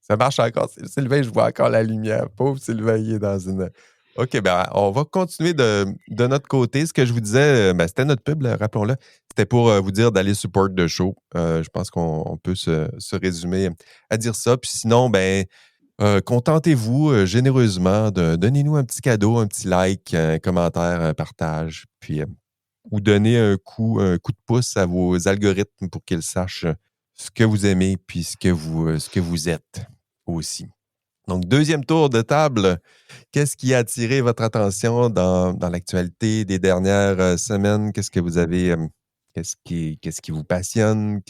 ça marche encore. Sylvain, je vois encore la lumière. Pauvre Sylvain, il est dans une... OK, ben on va continuer de notre côté. Ce que je vous disais, c'était notre pub, là, rappelons-le. C'était pour vous dire d'aller support le show. Je pense qu'on peut se résumer à dire ça. Puis sinon, contentez-vous généreusement. Donnez-nous un petit cadeau, un petit like, un commentaire, un partage. Puis, ou donnez un coup de pouce à vos algorithmes pour qu'ils sachent ce que vous aimez puis ce que vous êtes aussi. Donc, deuxième tour de table. Qu'est-ce qui a attiré votre attention dans l'actualité des dernières semaines? Qu'est-ce que vous avez... qu'est-ce qui vous passionne?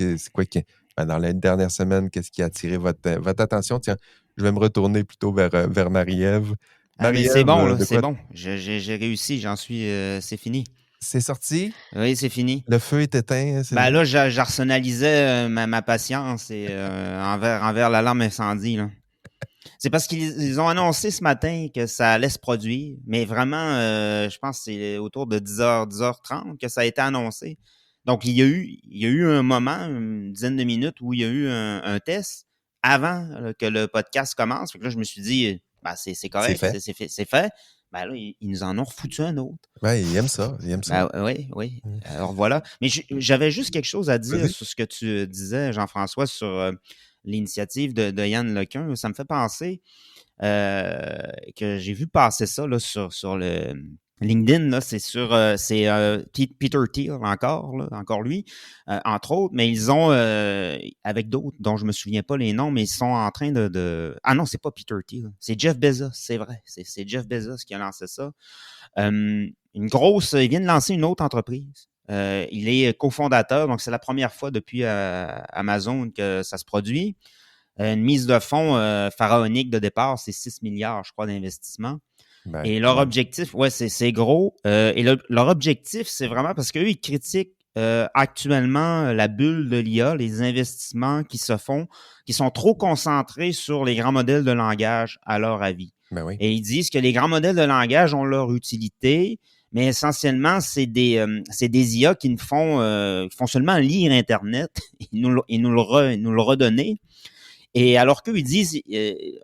Dans les dernières semaines, qu'est-ce qui a attiré votre attention? Tiens, je vais me retourner plutôt vers Marie-Ève. Ah, mais c'est bon, là, c'est bon. J'ai réussi, c'est fini. C'est sorti? Oui, c'est fini. Le feu est éteint? Là, j'arsenalisais ma patience envers l'alarme incendie, là. C'est parce qu'ils ont annoncé ce matin que ça allait se produire, mais vraiment, je pense que c'est autour de 10h, 10h30 que ça a été annoncé. Donc, il y a eu un moment, une dizaine de minutes, où il y a eu un test avant que le podcast commence. Fait que là, je me suis dit, c'est correct, c'est fait. Là, ils nous en ont refoutu un autre. Ouais, ils aiment ça. Oui. Alors voilà. Mais j'avais juste quelque chose à dire sur ce que tu disais, Jean-François, sur l'initiative de Yann Lequin. Ça me fait penser que j'ai vu passer ça là, sur le LinkedIn. Là, c'est Peter Thiel encore lui, entre autres. Mais ils ont, avec d'autres dont je me souviens pas les noms, mais ils sont en train de... Ah non, c'est pas Peter Thiel. C'est Jeff Bezos, c'est vrai. C'est Jeff Bezos qui a lancé ça. Il vient de lancer une autre entreprise. Il est cofondateur, donc c'est la première fois depuis Amazon que ça se produit. Une mise de fonds pharaonique de départ, c'est 6 milliards, je crois, d'investissement. Et leur objectif, c'est gros. Et leur objectif, c'est vraiment parce qu'eux, ils critiquent actuellement la bulle de l'IA, les investissements qui se font, qui sont trop concentrés sur les grands modèles de langage, à leur avis. Oui. Et ils disent que les grands modèles de langage ont leur utilité, mais essentiellement, c'est des IA qui font seulement lire Internet et nous le redonner. Et alors qu'eux, ils disent,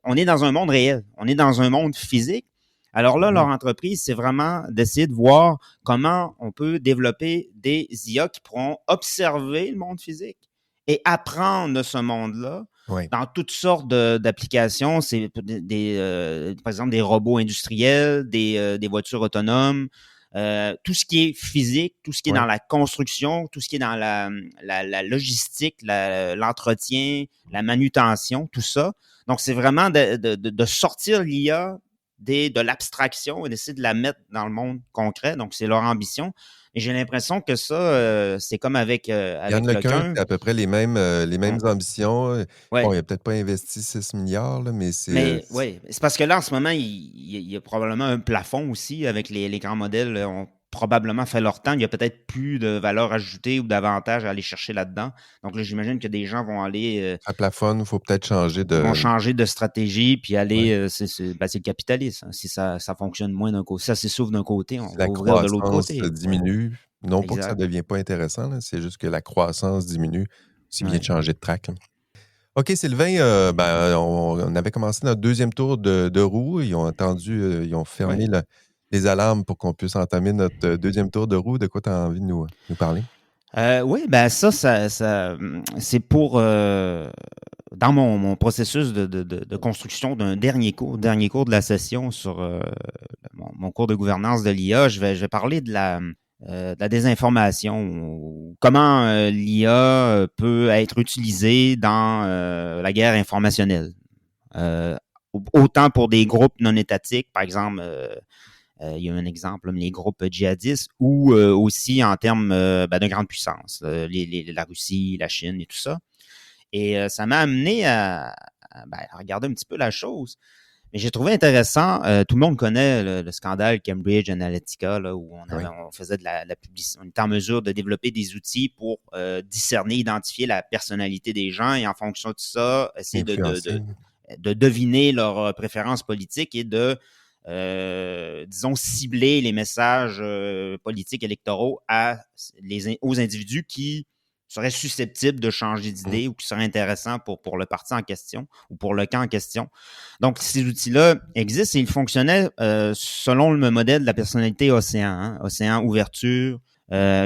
on est dans un monde réel, on est dans un monde physique. Alors là, leur entreprise, c'est vraiment d'essayer de voir comment on peut développer des IA qui pourront observer le monde physique et apprendre de ce monde-là dans toutes sortes d'applications. C'est par exemple des robots industriels, des voitures autonomes, tout ce qui est physique, tout ce qui est dans la construction, tout ce qui est dans la logistique, l'entretien, la manutention, tout ça. Donc, c'est vraiment de sortir l'IA de l'abstraction et d'essayer de la mettre dans le monde concret. Donc, c'est leur ambition. Et j'ai l'impression que ça, c'est comme avec Yann Lequin, c'est à peu près les mêmes ambitions. Bon, il n'a peut-être pas investi 6 milliards, là, mais c'est... Mais oui, c'est parce que là, en ce moment, il y a probablement un plafond aussi avec les grands modèles ont probablement fait leur temps. Il y a peut-être plus de valeur ajoutée ou d'avantage à aller chercher là-dedans. Donc là, j'imagine que des gens vont aller... à plafonne, il faut peut-être changer de... vont changer de stratégie puis aller... c'est le capitalisme. Si ça fonctionne moins d'un côté, ça s'essouffle d'un côté, on va ouvrir de l'autre côté. La croissance diminue. Non pas que ça ne devient pas intéressant, là, c'est juste que la croissance diminue. C'est bien de changer de track. Là. OK, Sylvain, on avait commencé notre deuxième tour de roue. Ils ont fermé les alarmes pour qu'on puisse entamer notre deuxième tour de roue. De quoi tu as envie de nous parler? Oui, ça c'est pour dans mon processus de construction d'un dernier cours de la session sur mon cours de gouvernance de l'IA. Je vais parler de la désinformation, comment l'IA peut être utilisée dans la guerre informationnelle. Autant pour des groupes non étatiques, par exemple, il y a un exemple, les groupes djihadistes, ou aussi en termes de grande puissance, la Russie, la Chine et tout ça. Et ça m'a amené à à regarder un petit peu la chose. Mais j'ai trouvé intéressant, tout le monde connaît le scandale Cambridge Analytica, là, où on faisait de la publicité. On était en mesure de développer des outils pour discerner, identifier la personnalité des gens et en fonction de ça, essayer de deviner leurs préférences politiques et de, disons, cibler les messages politiques électoraux aux individus qui seraient susceptibles de changer d'idée ou qui seraient intéressants pour le parti en question ou pour le camp en question. Donc, ces outils-là existent et ils fonctionnaient selon le modèle de la personnalité Océan. Hein? Océan, ouverture,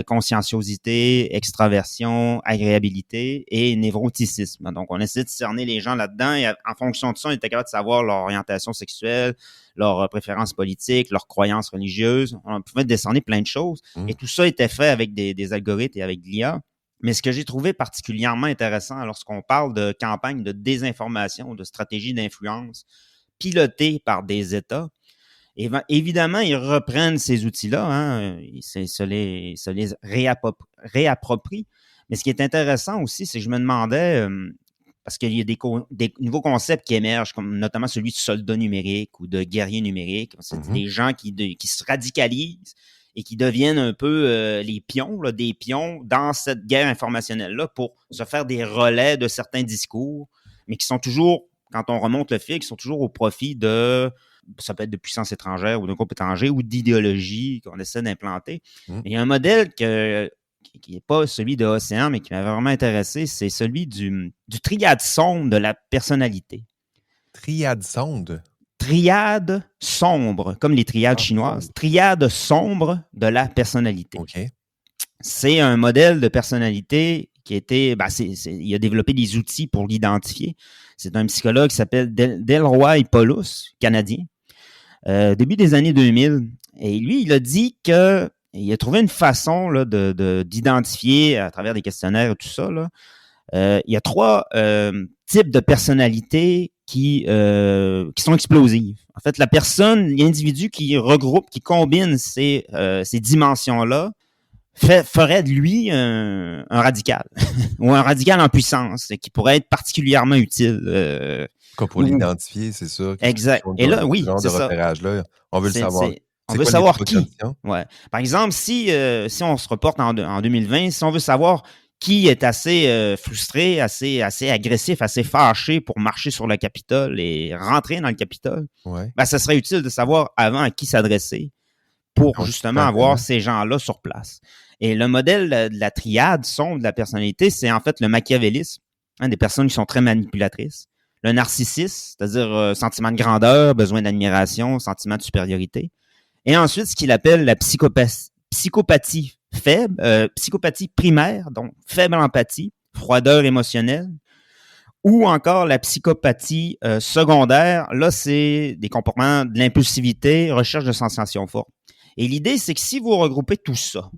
conscienciosité, extraversion, agréabilité et névroticisme. Donc, on essaie de cerner les gens là-dedans et en fonction de ça, on était capable de savoir leur orientation sexuelle, leurs préférences politiques, leurs croyances religieuses. On pouvait décerner plein de choses. Et tout ça était fait avec des algorithmes et avec de l'IA. Mais ce que j'ai trouvé particulièrement intéressant lorsqu'on parle de campagne de désinformation, de stratégie d'influence pilotée par des États, évidemment, ils reprennent ces outils-là, hein, ils se les réapproprient. Mais ce qui est intéressant aussi, c'est que je me demandais, parce qu'il y a des nouveaux concepts qui émergent, comme notamment celui de soldat numérique ou de guerrier numérique. C'est des gens qui se radicalisent et qui deviennent un peu les pions, là, des pions dans cette guerre informationnelle-là pour se faire des relais de certains discours, mais qui sont toujours, quand on remonte le fil, qui sont toujours au profit ça peut être de puissances étrangères ou d'un groupe étranger ou d'idéologie qu'on essaie d'implanter. Il y a un modèle qui n'est pas celui de Océan, mais qui m'a vraiment intéressé, c'est celui du triade sombre de la personnalité. Triade sonde? Triade sombre, comme les triades chinoises. Triade sombre de la personnalité. Okay. C'est un modèle de personnalité qui était, il a développé des outils pour l'identifier. C'est un psychologue qui s'appelle Delroy Paulus, canadien, début des années 2000. Et lui, il a dit qu'il a trouvé une façon là, d'identifier à travers des questionnaires et tout ça. Là, il y a 3 types de personnalités qui sont explosives. En fait, l'individu qui regroupe, qui combine ces dimensions-là, ferait de lui un radical ou un radical en puissance qui pourrait être particulièrement utile. Pour l'identifier, c'est ça. Exact. Et là, oui, c'est ça. Repérage-là, on veut le savoir. On veut savoir qui. Ouais. Par exemple, si on se reporte en 2020, si on veut savoir qui est assez frustré, assez agressif, assez fâché pour marcher sur le Capitole et rentrer dans le Capitole, ça serait utile de savoir avant à qui s'adresser pour justement avoir ces gens-là sur place. Et le modèle de la triade sombre de la personnalité, c'est en fait le machiavélisme, hein, des personnes qui sont très manipulatrices. Le narcissisme, c'est-à-dire sentiment de grandeur, besoin d'admiration, sentiment de supériorité. Et ensuite, ce qu'il appelle la psychopathie faible, psychopathie primaire, donc faible empathie, froideur émotionnelle, ou encore la psychopathie secondaire. Là, c'est des comportements de l'impulsivité, recherche de sensations fortes. Et l'idée, c'est que si vous regroupez tout ça,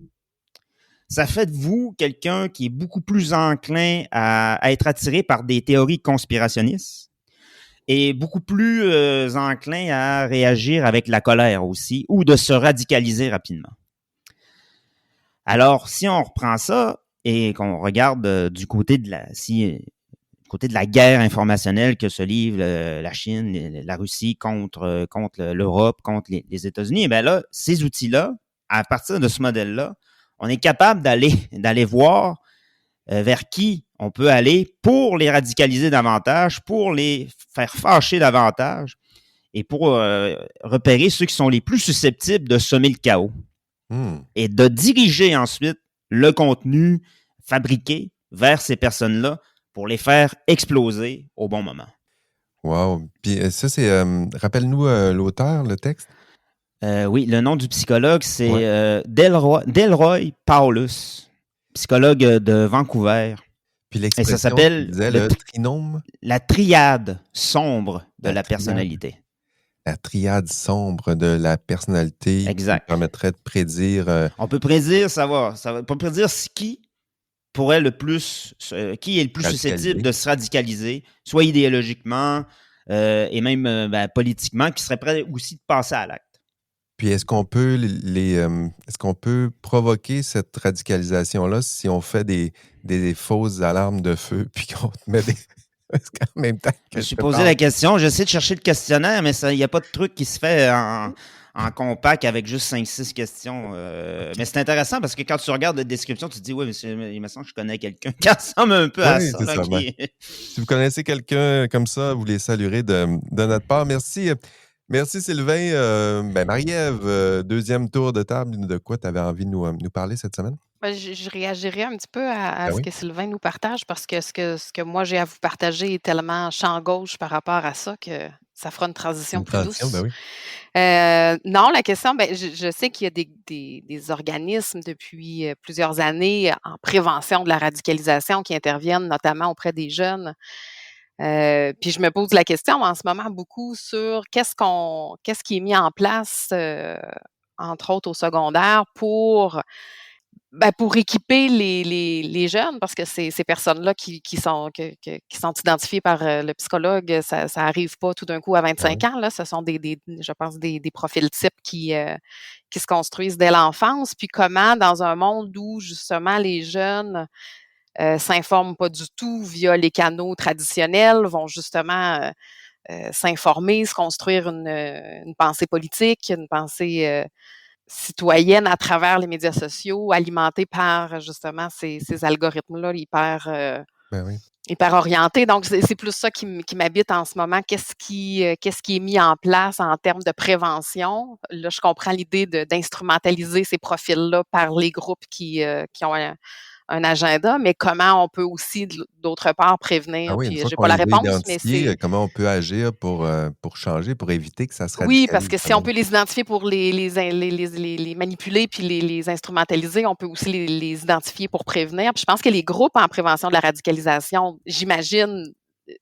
ça fait de vous quelqu'un qui est beaucoup plus enclin à être attiré par des théories conspirationnistes et beaucoup plus enclin à réagir avec la colère aussi ou de se radicaliser rapidement. Alors, si on reprend ça et qu'on regarde du côté de la guerre informationnelle que se livre la Chine, la Russie contre l'Europe, contre les États-Unis, bien là, ces outils-là, à partir de ce modèle-là, on est capable d'aller voir vers qui on peut aller pour les radicaliser davantage, pour les faire fâcher davantage et pour repérer ceux qui sont les plus susceptibles de semer le chaos. Et de diriger ensuite le contenu fabriqué vers ces personnes-là pour les faire exploser au bon moment. Wow. Puis ça, c'est... rappelle-nous l'auteur, le texte. Oui, le nom du psychologue, c'est Delroy Paulus, psychologue de Vancouver. Puis l'expression, et ça s'appelle le trinôme? La triade sombre de la personnalité. La triade sombre de la personnalité. Exact. Qui permettrait de prédire... On peut prédire, on peut prédire qui est le plus susceptible de se radicaliser, soit idéologiquement et même politiquement, qui serait prêt aussi de passer à l'acte. Puis est-ce qu'on peut est-ce qu'on peut provoquer cette radicalisation-là si on fait des fausses alarmes de feu puis qu'on te met En même temps Je me que je suis te posé parle. la question. J'essaie de chercher le questionnaire, mais il n'y a pas de truc qui se fait en compact avec juste 5-6 questions. Mais c'est intéressant parce que quand tu regardes la description, tu te dis, oui, mais il me semble que je connais quelqu'un qui ressemble un peu Oui, à ça. c'est Là, ça. Si vous connaissez quelqu'un comme ça, vous les saluerez de notre part. Merci. Merci Sylvain. Marie-Ève, deuxième tour de table. De quoi tu avais envie de nous parler cette semaine? Ben, je réagirais un petit peu à Ben ce oui, que Sylvain nous partage parce que ce que moi j'ai à vous partager est tellement champ gauche par rapport à ça que ça fera une transition une plus transition, ben douce. oui. Non, la question, ben, je sais qu'il y a des organismes depuis plusieurs années en prévention de la radicalisation qui interviennent notamment auprès des jeunes. Puis je me pose la question en ce moment beaucoup sur qu'est-ce qui est mis en place, entre autres au secondaire pour équiper les jeunes, parce que ces personnes-là qui sont identifiées par, le psychologue, ça arrive pas tout d'un coup à Ben 25 oui. ans, là. Ce sont je pense des profils types qui se construisent dès l'enfance. Puis comment dans un monde où justement les jeunes, s'informent pas du tout via les canaux traditionnels, vont justement, s'informer, se construire une pensée politique, une pensée, citoyenne à travers les médias sociaux, alimentés par justement ces algorithmes-là Ben oui. hyper orientés. Donc, c'est plus ça qui m'habite en ce moment. Qu'est-ce qui est mis en place en termes de prévention? Là, je comprends l'idée d'instrumentaliser ces profils-là par les groupes qui ont un agenda, mais comment on peut aussi, d'autre part, Ah prévenir? oui, une Puis, fois j'ai qu'on pas la les a réponse, mais identifiés, c'est comment on peut agir pour changer, pour éviter que ça se oui, parce radicalise, que si on selon peut les identifier pour les manipuler puis les instrumentaliser, on peut aussi les identifier pour prévenir. Puis je pense que les groupes en prévention de la radicalisation, j'imagine,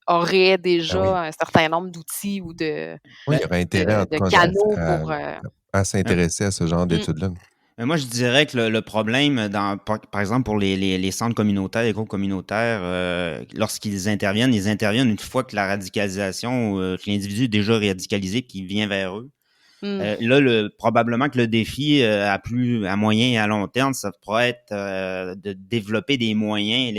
auraient Ah oui. déjà un certain nombre d'outils ou Oui, Ben, il y aurait intérêt, en tout de cas, canaux pour, à euh, s'intéresser à ce genre mmh, d'études-là. moi, je dirais que le problème, par exemple, pour les centres communautaires, les groupes communautaires, lorsqu'ils interviennent, ils interviennent une fois que la radicalisation, que l'individu est déjà radicalisé et qu'il vient vers eux. mmh. Là, probablement que le défi à moyen et à long terme, ça pourrait être de développer des moyens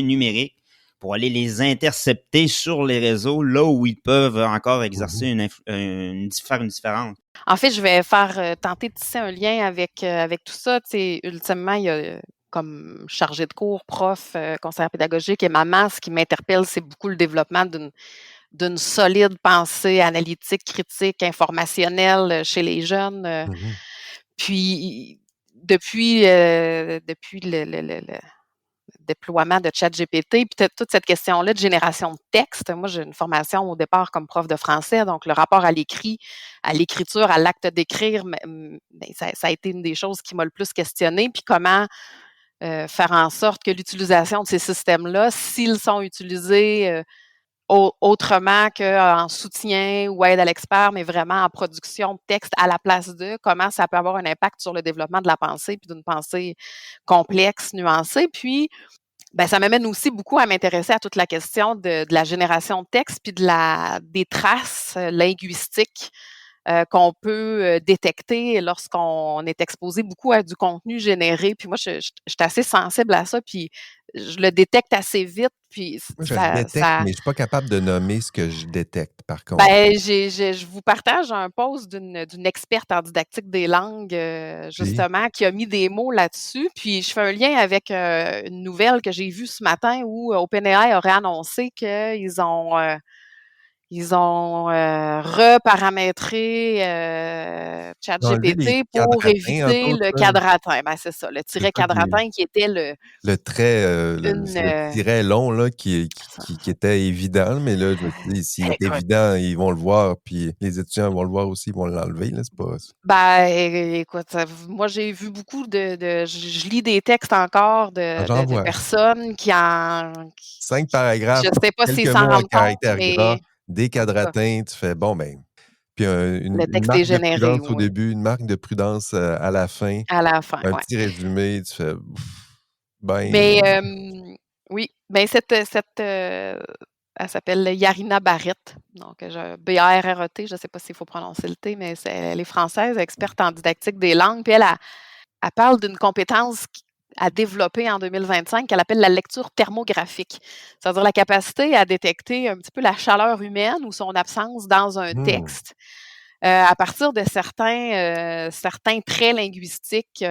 numériques pour aller les intercepter sur les réseaux, là où ils peuvent encore exercer Mhm. faire une différence. En fait, je vais tenter de tisser un lien avec tout ça. Tu sais, ultimement, il y a comme chargé de cours, prof, conseillère pédagogique et maman, ce qui m'interpelle, c'est beaucoup le développement d'une solide pensée analytique, critique, informationnelle, chez les jeunes, Mhm. puis depuis le déploiement de ChatGPT, puis toute cette question-là de génération de texte. Moi, j'ai une formation au départ comme prof de français, donc le rapport à l'écrit, à l'écriture, à l'acte d'écrire, ça a été une des choses qui m'a le plus questionnée. Puis comment faire en sorte que l'utilisation de ces systèmes-là, s'ils sont utilisés autrement qu'en soutien ou aide à l'expert, mais vraiment en production de texte à la place de, comment ça peut avoir un impact sur le développement de la pensée, puis d'une pensée complexe, nuancée. Puis, ben, ça m'amène aussi beaucoup à m'intéresser à toute la question de la génération de texte, puis des traces linguistiques qu'on peut détecter lorsqu'on est exposé beaucoup à du contenu généré. Puis moi, je suis assez sensible à ça, puis je le détecte assez vite, puis Moi, je le détecte, mais je ne suis pas capable de nommer ce que je détecte, par contre. ben, je vous partage un post d'une experte en didactique des langues, Puis, justement, qui a mis des mots là-dessus. Puis je fais un lien avec, une nouvelle que j'ai vue ce matin où OpenAI aurait annoncé ils ont reparamétré enlever les ChatGPT pour quadratins, entre éviter autres, le là. cadratin. Ben, c'est ça, le C'est tiret pas du cadratin qui était le trait, une, le tiret long, là, qui était évident, mais là, je me suis dit: «S'il est écoute, évident, ils vont le voir, puis les étudiants vont le voir aussi, ils vont l'enlever», là, c'est pas ben, écoute, moi j'ai vu beaucoup je lis des textes encore ah, j'en de vois. personnes 5 je paragraphes, sais pas quelques s'ils s'en mots en rendent compte, caractères gras, mais des en tout cas, quadratins, tu fais: «Bon, ben». Puis le une texte est marque de généré, prudence au oui, début, une marque de prudence, à la fin, à la fin, un ouais. petit résumé, tu fais: «Ben». Mais oui, ben elle s'appelle Yarina Barrett, donc Barrett, je ne sais pas s'il faut prononcer le T, mais elle est française, experte en didactique des langues, puis elle parle d'une compétence à développer en 2025 qu'elle appelle la lecture thermographique. C'est-à-dire la capacité à détecter un petit peu la chaleur humaine ou son absence dans un Hmm. texte à partir de certains traits linguistiques.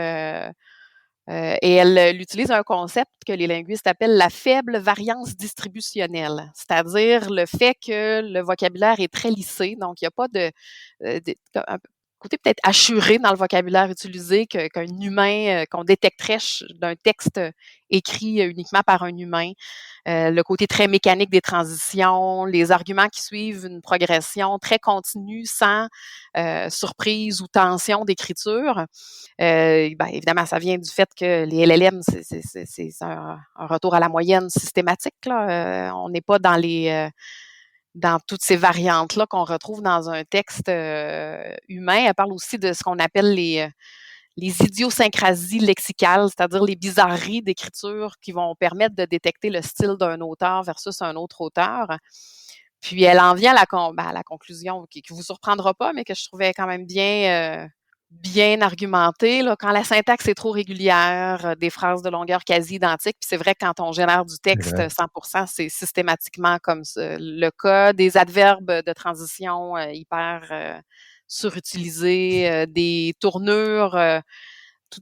Et elle utilise un concept que les linguistes appellent la faible variance distributionnelle, c'est-à-dire le fait que le vocabulaire est très lissé, donc il n'y a pas un côté peut-être assuré dans le vocabulaire utilisé qu'un humain, qu'on détecterait d'un texte écrit uniquement par un humain. Le côté très mécanique des transitions, les arguments qui suivent une progression très continue sans surprise ou tension d'écriture. Évidemment, ça vient du fait que les LLM, c'est un retour à la moyenne systématique, là. On n'est pas dans toutes ces variantes-là qu'on retrouve dans un texte humain. Elle parle aussi de ce qu'on appelle les idiosyncrasies lexicales, c'est-à-dire les bizarreries d'écriture qui vont permettre de détecter le style d'un auteur versus un autre auteur. Puis elle en vient à la conclusion qui ne vous surprendra pas, mais que je trouvais quand même bien argumentée. Là, quand la syntaxe est trop régulière, des phrases de longueur quasi identique, puis c'est vrai que quand on génère du C'est texte vrai. 100%, c'est systématiquement comme ça, le cas. Des adverbes de transition hyper surutilisés, des tournures,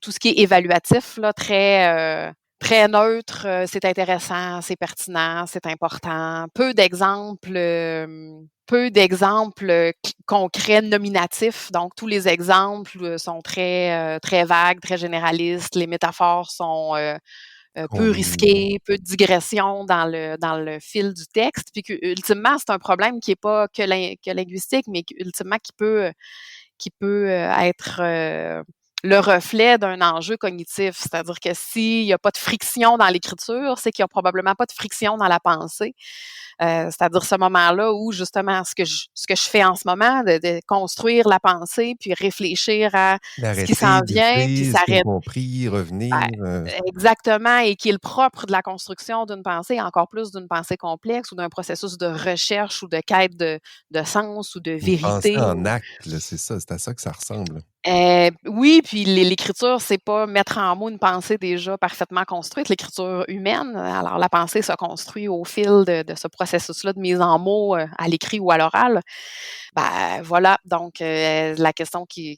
tout ce qui est évaluatif, là, très neutre, c'est intéressant, c'est pertinent, c'est important. Peu d'exemples concrets nominatifs. Donc, tous les exemples sont très vagues, très généralistes. Les métaphores sont peu Combine. risquées, peu de digressions dans le fil du texte. Puis que, ultimement, c'est un problème qui n'est pas que linguistique, mais ultimement qui peut être le reflet d'un enjeu cognitif. C'est-à-dire que s'il n'y a pas de friction dans l'écriture, c'est qu'il n'y a probablement pas de friction dans la pensée. C'est-à-dire ce moment-là où, justement, ce que je fais en ce moment, de construire la pensée, puis réfléchir à ce qui s'en D'arrêter, vient, puis d'écrire ce qu'on a s'arrêter. compris, Ben, revenir. exactement, et qui est le propre de la construction d'une pensée, encore plus d'une pensée complexe ou d'un processus de recherche ou de quête de sens ou de Une pensée vérité. en acte, là, c'est ça, c'est à ça que ça ressemble. Oui, puis l'écriture, c'est pas mettre en mots une pensée déjà parfaitement construite, l'écriture humaine. Alors la pensée se construit au fil de ce processus-là de mise en mots, à l'écrit ou à l'oral. Ben, voilà, donc la question qui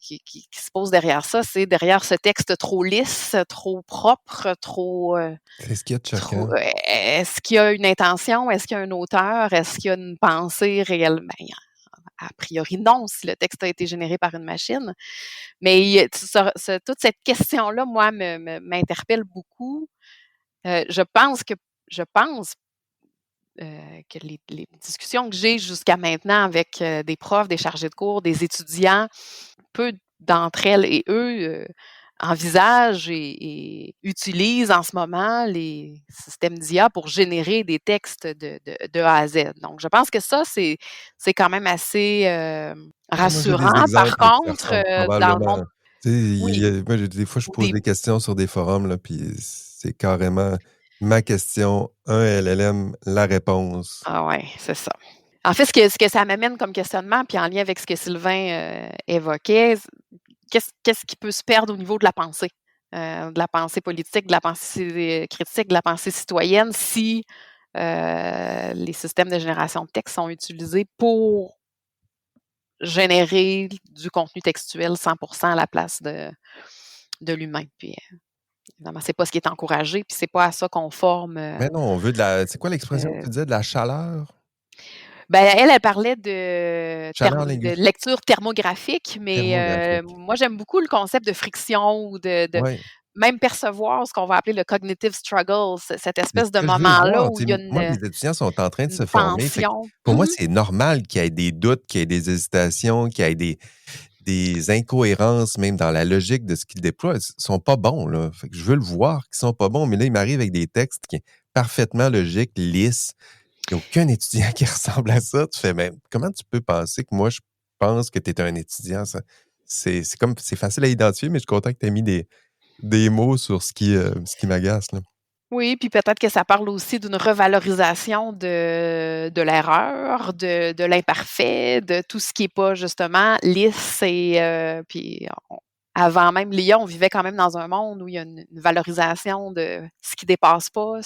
se pose derrière ça, c'est derrière ce texte trop lisse, trop propre, C'est ce qu'il y a de trop choquant. est-ce qu'il y a une intention? Est-ce qu'il y a un auteur? Est-ce qu'il y a une pensée réelle? Ben, a priori non, si le texte a été généré par une machine. Mais toute cette question-là, moi, m'interpelle beaucoup. Je pense que les discussions que j'ai jusqu'à maintenant avec des profs, des chargés de cours, des étudiants, peu d'entre elles et eux envisagent et utilisent en ce moment les systèmes d'IA pour générer des textes de A à Z. Donc, je pense que ça, c'est quand même assez Ah, moi, j'ai des rassurant. Par exemples que ça contre, ressemble dans le monde, probablement. Tu sais, oui, moi, des fois, je ou pose des questions sur des forums, là, puis c'est carrément ma question, un LLM, la réponse. ah ouais, c'est ça. En fait, ce que ça m'amène comme questionnement, puis en lien avec ce que Sylvain évoquait, qu'est-ce qui peut se perdre au niveau de la pensée politique, de la pensée critique, de la pensée citoyenne, si les systèmes de génération de texte sont utilisés pour générer du contenu textuel 100% à la place de l'humain. Puis, évidemment, c'est pas ce qui est encouragé, puis c'est pas à ça qu'on forme. Mais non, on veut de la. C'est quoi l'expression que Euh, tu disais? De la chaleur? Ben, elle parlait de Chaleur de linguistique, lecture thermographique, mais thermographique. moi, j'aime beaucoup le concept de friction ou de Oui. même percevoir ce qu'on va appeler le cognitive struggle, cette C'est ce espèce de que je veux moment-là voir. où Tu il sais, y a moi, mes étudiants sont en train de une se former. Fait que tension. pour moi, Mmh. c'est normal qu'il y ait des doutes, qu'il y ait des hésitations, qu'il y ait des incohérences même dans la logique de ce qu'ils déploient. Ils sont pas bons, là. Fait que je veux le voir qu'ils sont pas bons, mais là, ils m'arrivent avec des textes qui sont parfaitement logiques, lisses. Il n'y a aucun étudiant qui ressemble à ça. Tu fais, mais comment tu peux penser que moi, je pense que tu es un étudiant? Ça? C'est facile à identifier, mais je suis content que tu aies mis des mots sur ce qui m'agace, là. Oui, puis peut-être que ça parle aussi d'une revalorisation de l'erreur, de l'imparfait, de tout ce qui est pas justement lisse et puis avant même l'IA, on vivait quand même dans un monde où il y a une valorisation de ce qui dépasse pas,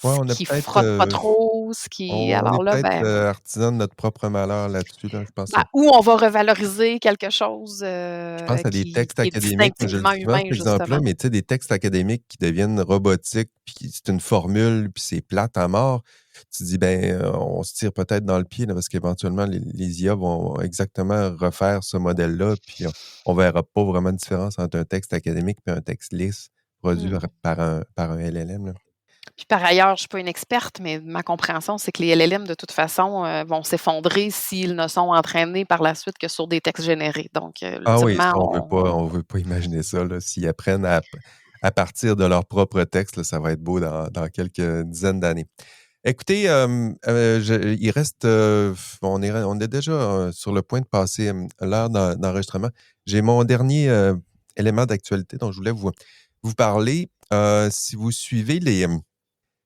Ouais, ce qui frotte pas trop, ce qui on est alors là, peut-être ben artisan de notre propre malheur là-dessus, là, je pense. ou on va revaloriser quelque chose, Je pense à des textes qui est académiques. Moi, je le distinctivement dis souvent, humain, cet exemple-là, justement. mais tu sais, des textes académiques qui deviennent robotiques, puis c'est une formule, puis c'est plate à mort. Tu dis, on se tire peut-être dans le pied, là, parce qu'éventuellement, les IA vont exactement refaire ce modèle-là, puis on verra pas vraiment de différence entre un texte académique et un texte lisse produit Mmh. par un LLM, là. Puis par ailleurs, je ne suis pas une experte, mais ma compréhension, c'est que les LLM, de toute façon, vont s'effondrer s'ils ne sont entraînés par la suite que sur des textes générés. Donc, Ah oui, ça, ultimement, on veut pas imaginer ça, là. S'ils apprennent à partir de leur propre texte, là, ça va être beau dans quelques dizaines d'années. Écoutez, il reste, on est déjà sur le point de passer l'heure d'enregistrement. J'ai mon dernier élément d'actualité dont je voulais vous parler. Si vous suivez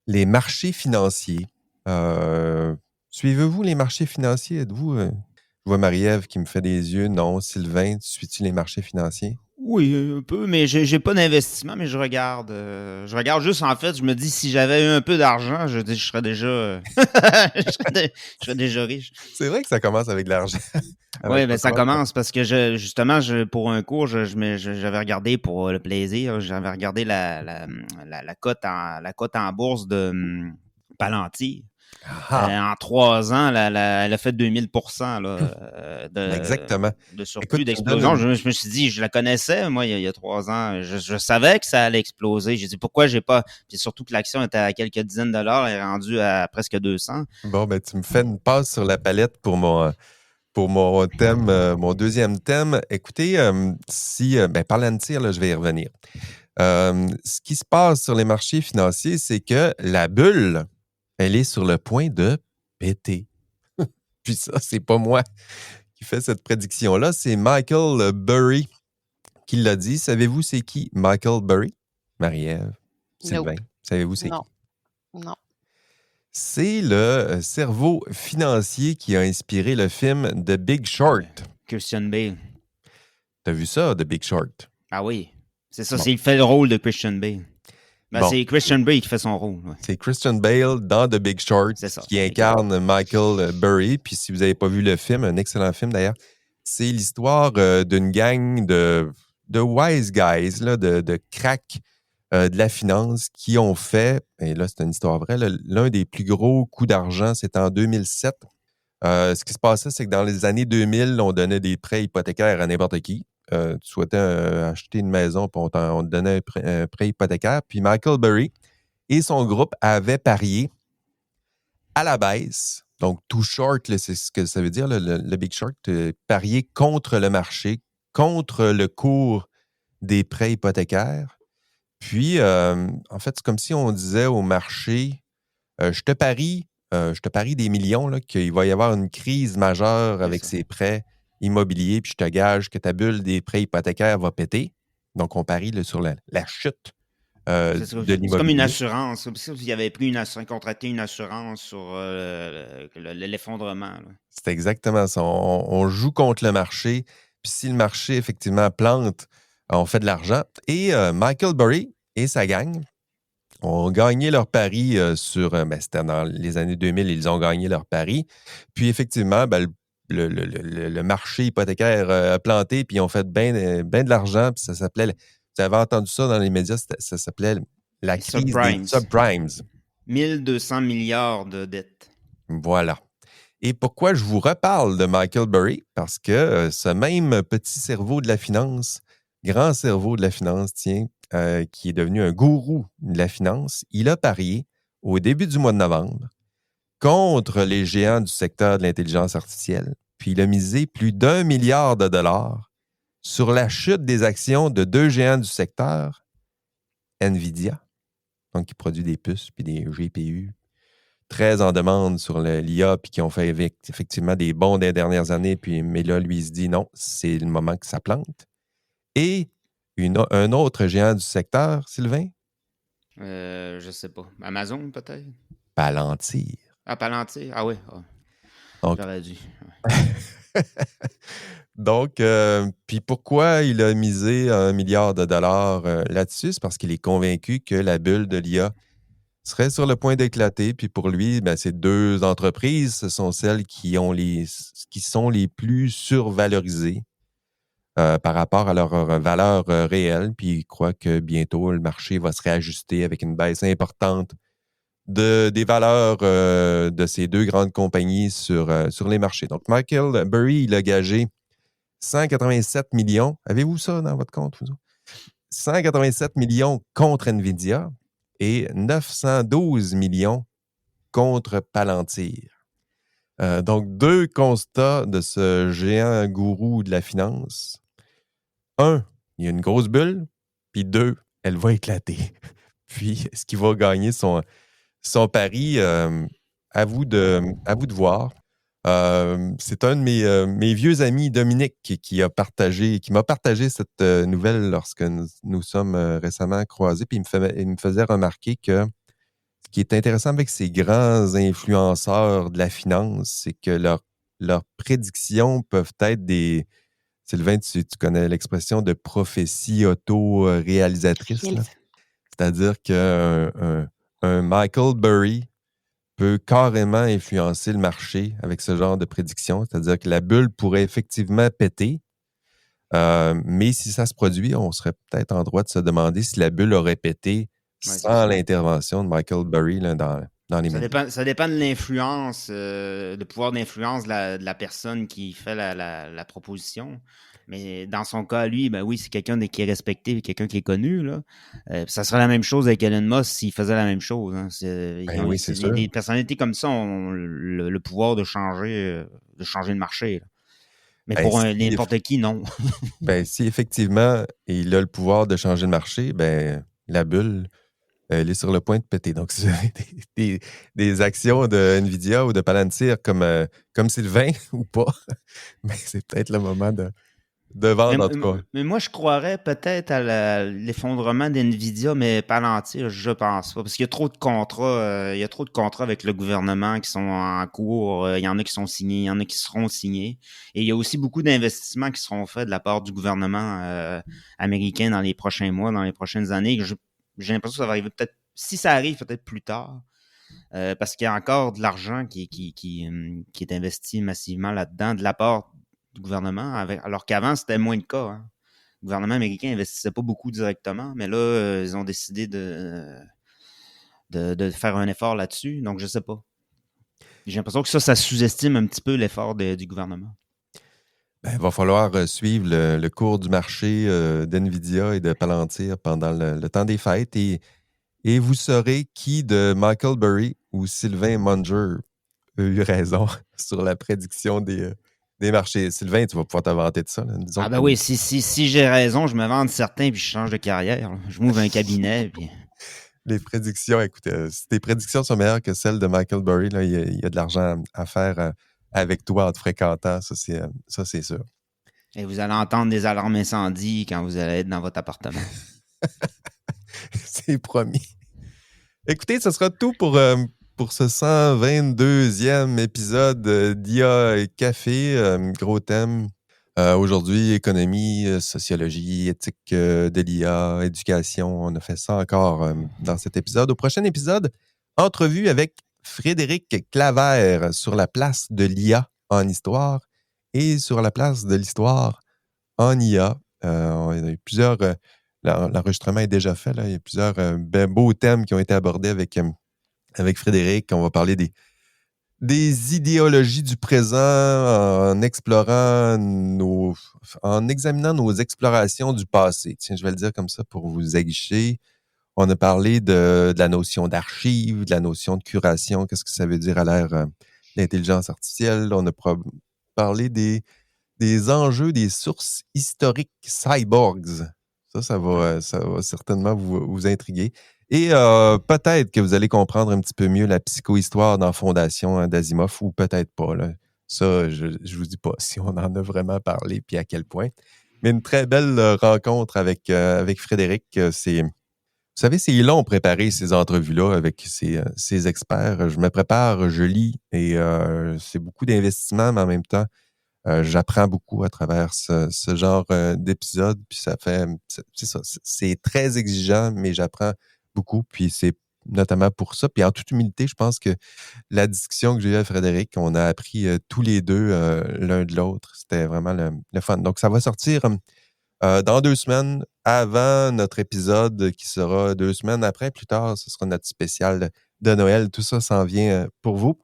les marchés financiers, suivez-vous les marchés financiers? Êtes-vous, je vois Marie-Ève qui me fait des yeux. Non. Sylvain, suis-tu les marchés financiers? Oui, un peu, mais j'ai pas d'investissement, mais je regarde. Je regarde juste, en fait, je me dis, si j'avais eu un peu d'argent, je serais déjà, je serais déjà riche. C'est vrai que ça commence avec de l'argent. Oui, Avec ben pas ça grave. commence parce que justement, pour un cours, j'avais regardé pour le plaisir, j'avais regardé la cote en bourse de Palantir. Ah, En 3 ans, elle a fait 2000% là, exactement. de surplus, Écoute, tu me donnes d'explosion. Je me suis dit, je la connaissais, moi, il y a 3 ans. Je savais que ça allait exploser. J'ai dit, pourquoi j'ai pas. Puis surtout que l'action était à quelques dizaines de dollars, elle est rendue à presque 200. Bon, tu me fais une passe sur la palette pour mon thème, mon deuxième thème. Écoutez, Palantir, là, je vais y revenir. Ce qui se passe sur les marchés financiers, c'est que la bulle, elle est sur le point de péter. Puis ça, c'est pas moi qui fais cette prédiction-là, c'est Michael Burry qui l'a dit. Savez-vous c'est qui Michael Burry? Marie-Ève, Sylvain, nope. savez-vous c'est Non, qui? non. C'est le cerveau financier qui a inspiré le film The Big Short. Christian Bale. T'as vu ça, The Big Short? Ah oui. C'est ça, Bon. il fait le rôle de Christian Bale. Bon. C'est Christian Bale qui fait son rôle. Ouais. C'est Christian Bale dans The Big Short C'est ça. qui incarne Michael Burry. Puis si vous n'avez pas vu le film, un excellent film d'ailleurs, c'est l'histoire d'une gang de wise guys, là, de cracks de la finance qui ont fait, et là c'est une histoire vraie, l'un des plus gros coups d'argent, c'était en 2007. Ce qui se passait, c'est que dans les années 2000, on donnait des prêts hypothécaires à n'importe qui. Tu souhaitais acheter une maison, puis on te donnait un prêt hypothécaire. Puis Michael Burry et son groupe avaient parié à la baisse. Donc, too short, là, c'est ce que ça veut dire, le Big Short, parier contre le marché, contre le cours des prêts hypothécaires. Puis, en fait, c'est comme si on disait au marché, je te parie des millions là, qu'il va y avoir une crise majeure avec ces prêts immobiliers, puis je te gage que ta bulle des prêts hypothécaires va péter. Donc, on parie là, sur la chute de l'immobilier. C'est comme une assurance. Comme si vous avait pris contracté une assurance sur l'effondrement. C'est exactement ça. On joue contre le marché. Puis si le marché, effectivement, plante, on fait de l'argent. Et Michael Burry et sa gang ont gagné leur pari c'était dans les années 2000, ils ont gagné leur pari. Puis effectivement, le marché hypothécaire a planté, puis ils ont fait bien de l'argent. Puis ça s'appelait, vous avez entendu ça dans les médias, ça s'appelait la crise des subprimes. 1200 milliards de dettes. Voilà. Et pourquoi je vous reparle de Michael Burry? Parce que ce même petit cerveau de la finance, grand cerveau de la finance, tiens, qui est devenu un gourou de la finance, il a parié au début du mois de novembre contre les géants du secteur de l'intelligence artificielle. Puis il a misé plus d'1 milliard de dollars sur la chute des actions de 2 géants du secteur, NVIDIA, donc qui produit des puces puis des GPU, très en demande sur l'IA, puis qui ont fait effectivement des bons des dernières années, mais là, lui, il se dit non, c'est le moment que ça plante. Et un autre géant du secteur, Sylvain? Je sais pas. Amazon, peut-être? Palantir. Ah, Palantir? Ah oui. Donc, j'aurais dû. Donc, puis pourquoi il a misé $1 milliard là-dessus? C'est parce qu'il est convaincu que la bulle de l'IA serait sur le point d'éclater. Puis pour lui, ben, ces deux entreprises, ce sont celles qui sont les plus survalorisées par rapport à leur valeur réelle. Puis il croit que bientôt, le marché va se réajuster avec une baisse importante des valeurs de ces deux grandes compagnies sur les marchés. Donc, Michael Burry, il a gagé 187 millions. Avez-vous ça dans votre compte, vous autres? 187 millions contre NVIDIA et 912 millions contre Palantir. Donc, deux constats de ce géant gourou de la finance. Un, il y a une grosse bulle. Puis deux, elle va éclater. Puis, est-ce qu'il va gagner son pari? À vous de voir. C'est un de mes vieux amis, Dominique, qui m'a partagé cette nouvelle lorsque nous sommes récemment croisés. Puis il me faisait remarquer que ce qui est intéressant avec ces grands influenceurs de la finance, c'est que leurs prédictions peuvent être des... Sylvain, tu connais l'expression de prophétie auto-réalisatrice. C'est-à-dire qu'un Michael Burry peut carrément influencer le marché avec ce genre de prédiction. C'est-à-dire que la bulle pourrait effectivement péter, mais si ça se produit, on serait peut-être en droit de se demander si la bulle aurait pété sans l'intervention de Michael Burry là, dans les médias. Ça dépend de l'influence, le pouvoir d'influence de la personne qui fait la proposition. Mais dans son cas, lui, ben oui, c'est quelqu'un qui est respecté, quelqu'un qui est connu. Là. Ça serait la même chose avec Elon Musk s'il faisait la même chose. Hein. Oui, c'est sûr. Des personnalités comme ça ont le pouvoir de changer le marché. Là. Mais pour n'importe qui, non. Si effectivement il a le pouvoir de changer le marché, la bulle, elle est sur le point de péter. Donc, si vous avez des actions de NVIDIA ou de Palantir comme Sylvain ou pas, c'est peut-être le moment de vendre en tout cas. Mais moi, je croirais peut-être à l'effondrement d'NVIDIA, mais Palantir, je pense pas. Parce qu'il y a trop de contrats, avec le gouvernement qui sont en cours. Il y en a qui sont signés, il y en a qui seront signés. Et il y a aussi beaucoup d'investissements qui seront faits de la part du gouvernement américain dans les prochains mois, dans les prochaines années. J'ai l'impression que ça va arriver peut-être, si ça arrive, peut-être plus tard. Parce qu'il y a encore de l'argent qui est investi massivement là-dedans, de la part du gouvernement, alors qu'avant, c'était moins le cas. Hein. Le gouvernement américain n'investissait pas beaucoup directement, mais là, ils ont décidé de faire un effort là-dessus, donc je ne sais pas. J'ai l'impression que ça sous-estime un petit peu l'effort du gouvernement. Il va falloir suivre le cours du marché d'NVIDIA et de Palantir pendant le temps des fêtes et vous saurez qui de Michael Burry ou Sylvain Munger a eu raison sur la prédiction des marchés. Sylvain, tu vas pouvoir t'inventer de ça. Là. Oui, si j'ai raison, je me vends de certains puis je change de carrière. Là. Je m'ouvre un cabinet. Puis... Les prédictions, écoute, si tes prédictions sont meilleures que celles de Michael Burry, là, il y a de l'argent à faire avec toi en te fréquentant, ça c'est sûr. Et vous allez entendre des alarmes incendie quand vous allez être dans votre appartement. C'est promis. Écoutez, ce sera tout pour ce 122e épisode d'IA et Café. Gros thème. Aujourd'hui, économie, sociologie, éthique de l'IA, éducation. On a fait ça encore dans cet épisode. Au prochain épisode, entrevue avec Frédéric Claver sur la place de l'IA en histoire et sur la place de l'histoire en IA. Il y a eu plusieurs... l'enregistrement est déjà fait. Là. Il y a plusieurs beaux thèmes qui ont été abordés avec Frédéric. On va parler des idéologies du présent en examinant nos explorations du passé. Tiens, je vais le dire comme ça pour vous aguicher. On a parlé de la notion d'archive, de la notion de curation. Qu'est-ce que ça veut dire à l'ère de l'intelligence artificielle? On a parlé des enjeux des sources historiques cyborgs. Ça va certainement vous intriguer. Et peut-être que vous allez comprendre un petit peu mieux la psychohistoire dans Fondation d'Asimov, ou peut-être pas. Là. Ça, je ne vous dis pas si on en a vraiment parlé puis à quel point. Mais une très belle rencontre avec Frédéric. Vous savez, c'est long préparer ces entrevues-là avec ces experts. Je me prépare, je lis, et c'est beaucoup d'investissement, mais en même temps, j'apprends beaucoup à travers ce genre d'épisode. Puis ça fait, c'est ça, c'est très exigeant, mais j'apprends beaucoup. Puis c'est notamment pour ça. Puis en toute humilité, je pense que la discussion que j'ai eue avec Frédéric, on a appris tous les deux l'un de l'autre. C'était vraiment le fun. Donc, ça va sortir dans 2 semaines, avant notre épisode qui sera 2 semaines après. Plus tard, ce sera notre spécial de Noël. Tout ça s'en vient pour vous.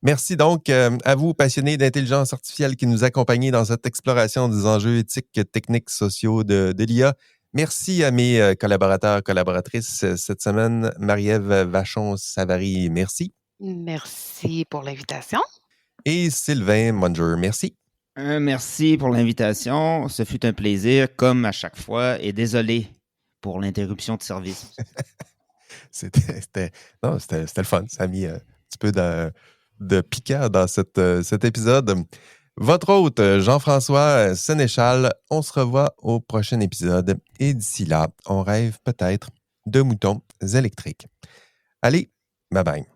Merci donc à vous, passionnés d'intelligence artificielle, qui nous accompagnez dans cette exploration des enjeux éthiques, techniques, sociaux de l'IA. Merci à mes collaborateurs, collaboratrices cette semaine. Marie-Ève Vachon-Savary, merci. Merci pour l'invitation. Et Sylvain Munger, merci. Merci pour l'invitation. Ce fut un plaisir, comme à chaque fois, et désolé pour l'interruption de service. C'était le fun. Ça a mis un petit peu de piquant dans cet épisode. Votre hôte, Jean-François Sénéchal, on se revoit au prochain épisode. Et d'ici là, on rêve peut-être de moutons électriques. Allez, bye bye.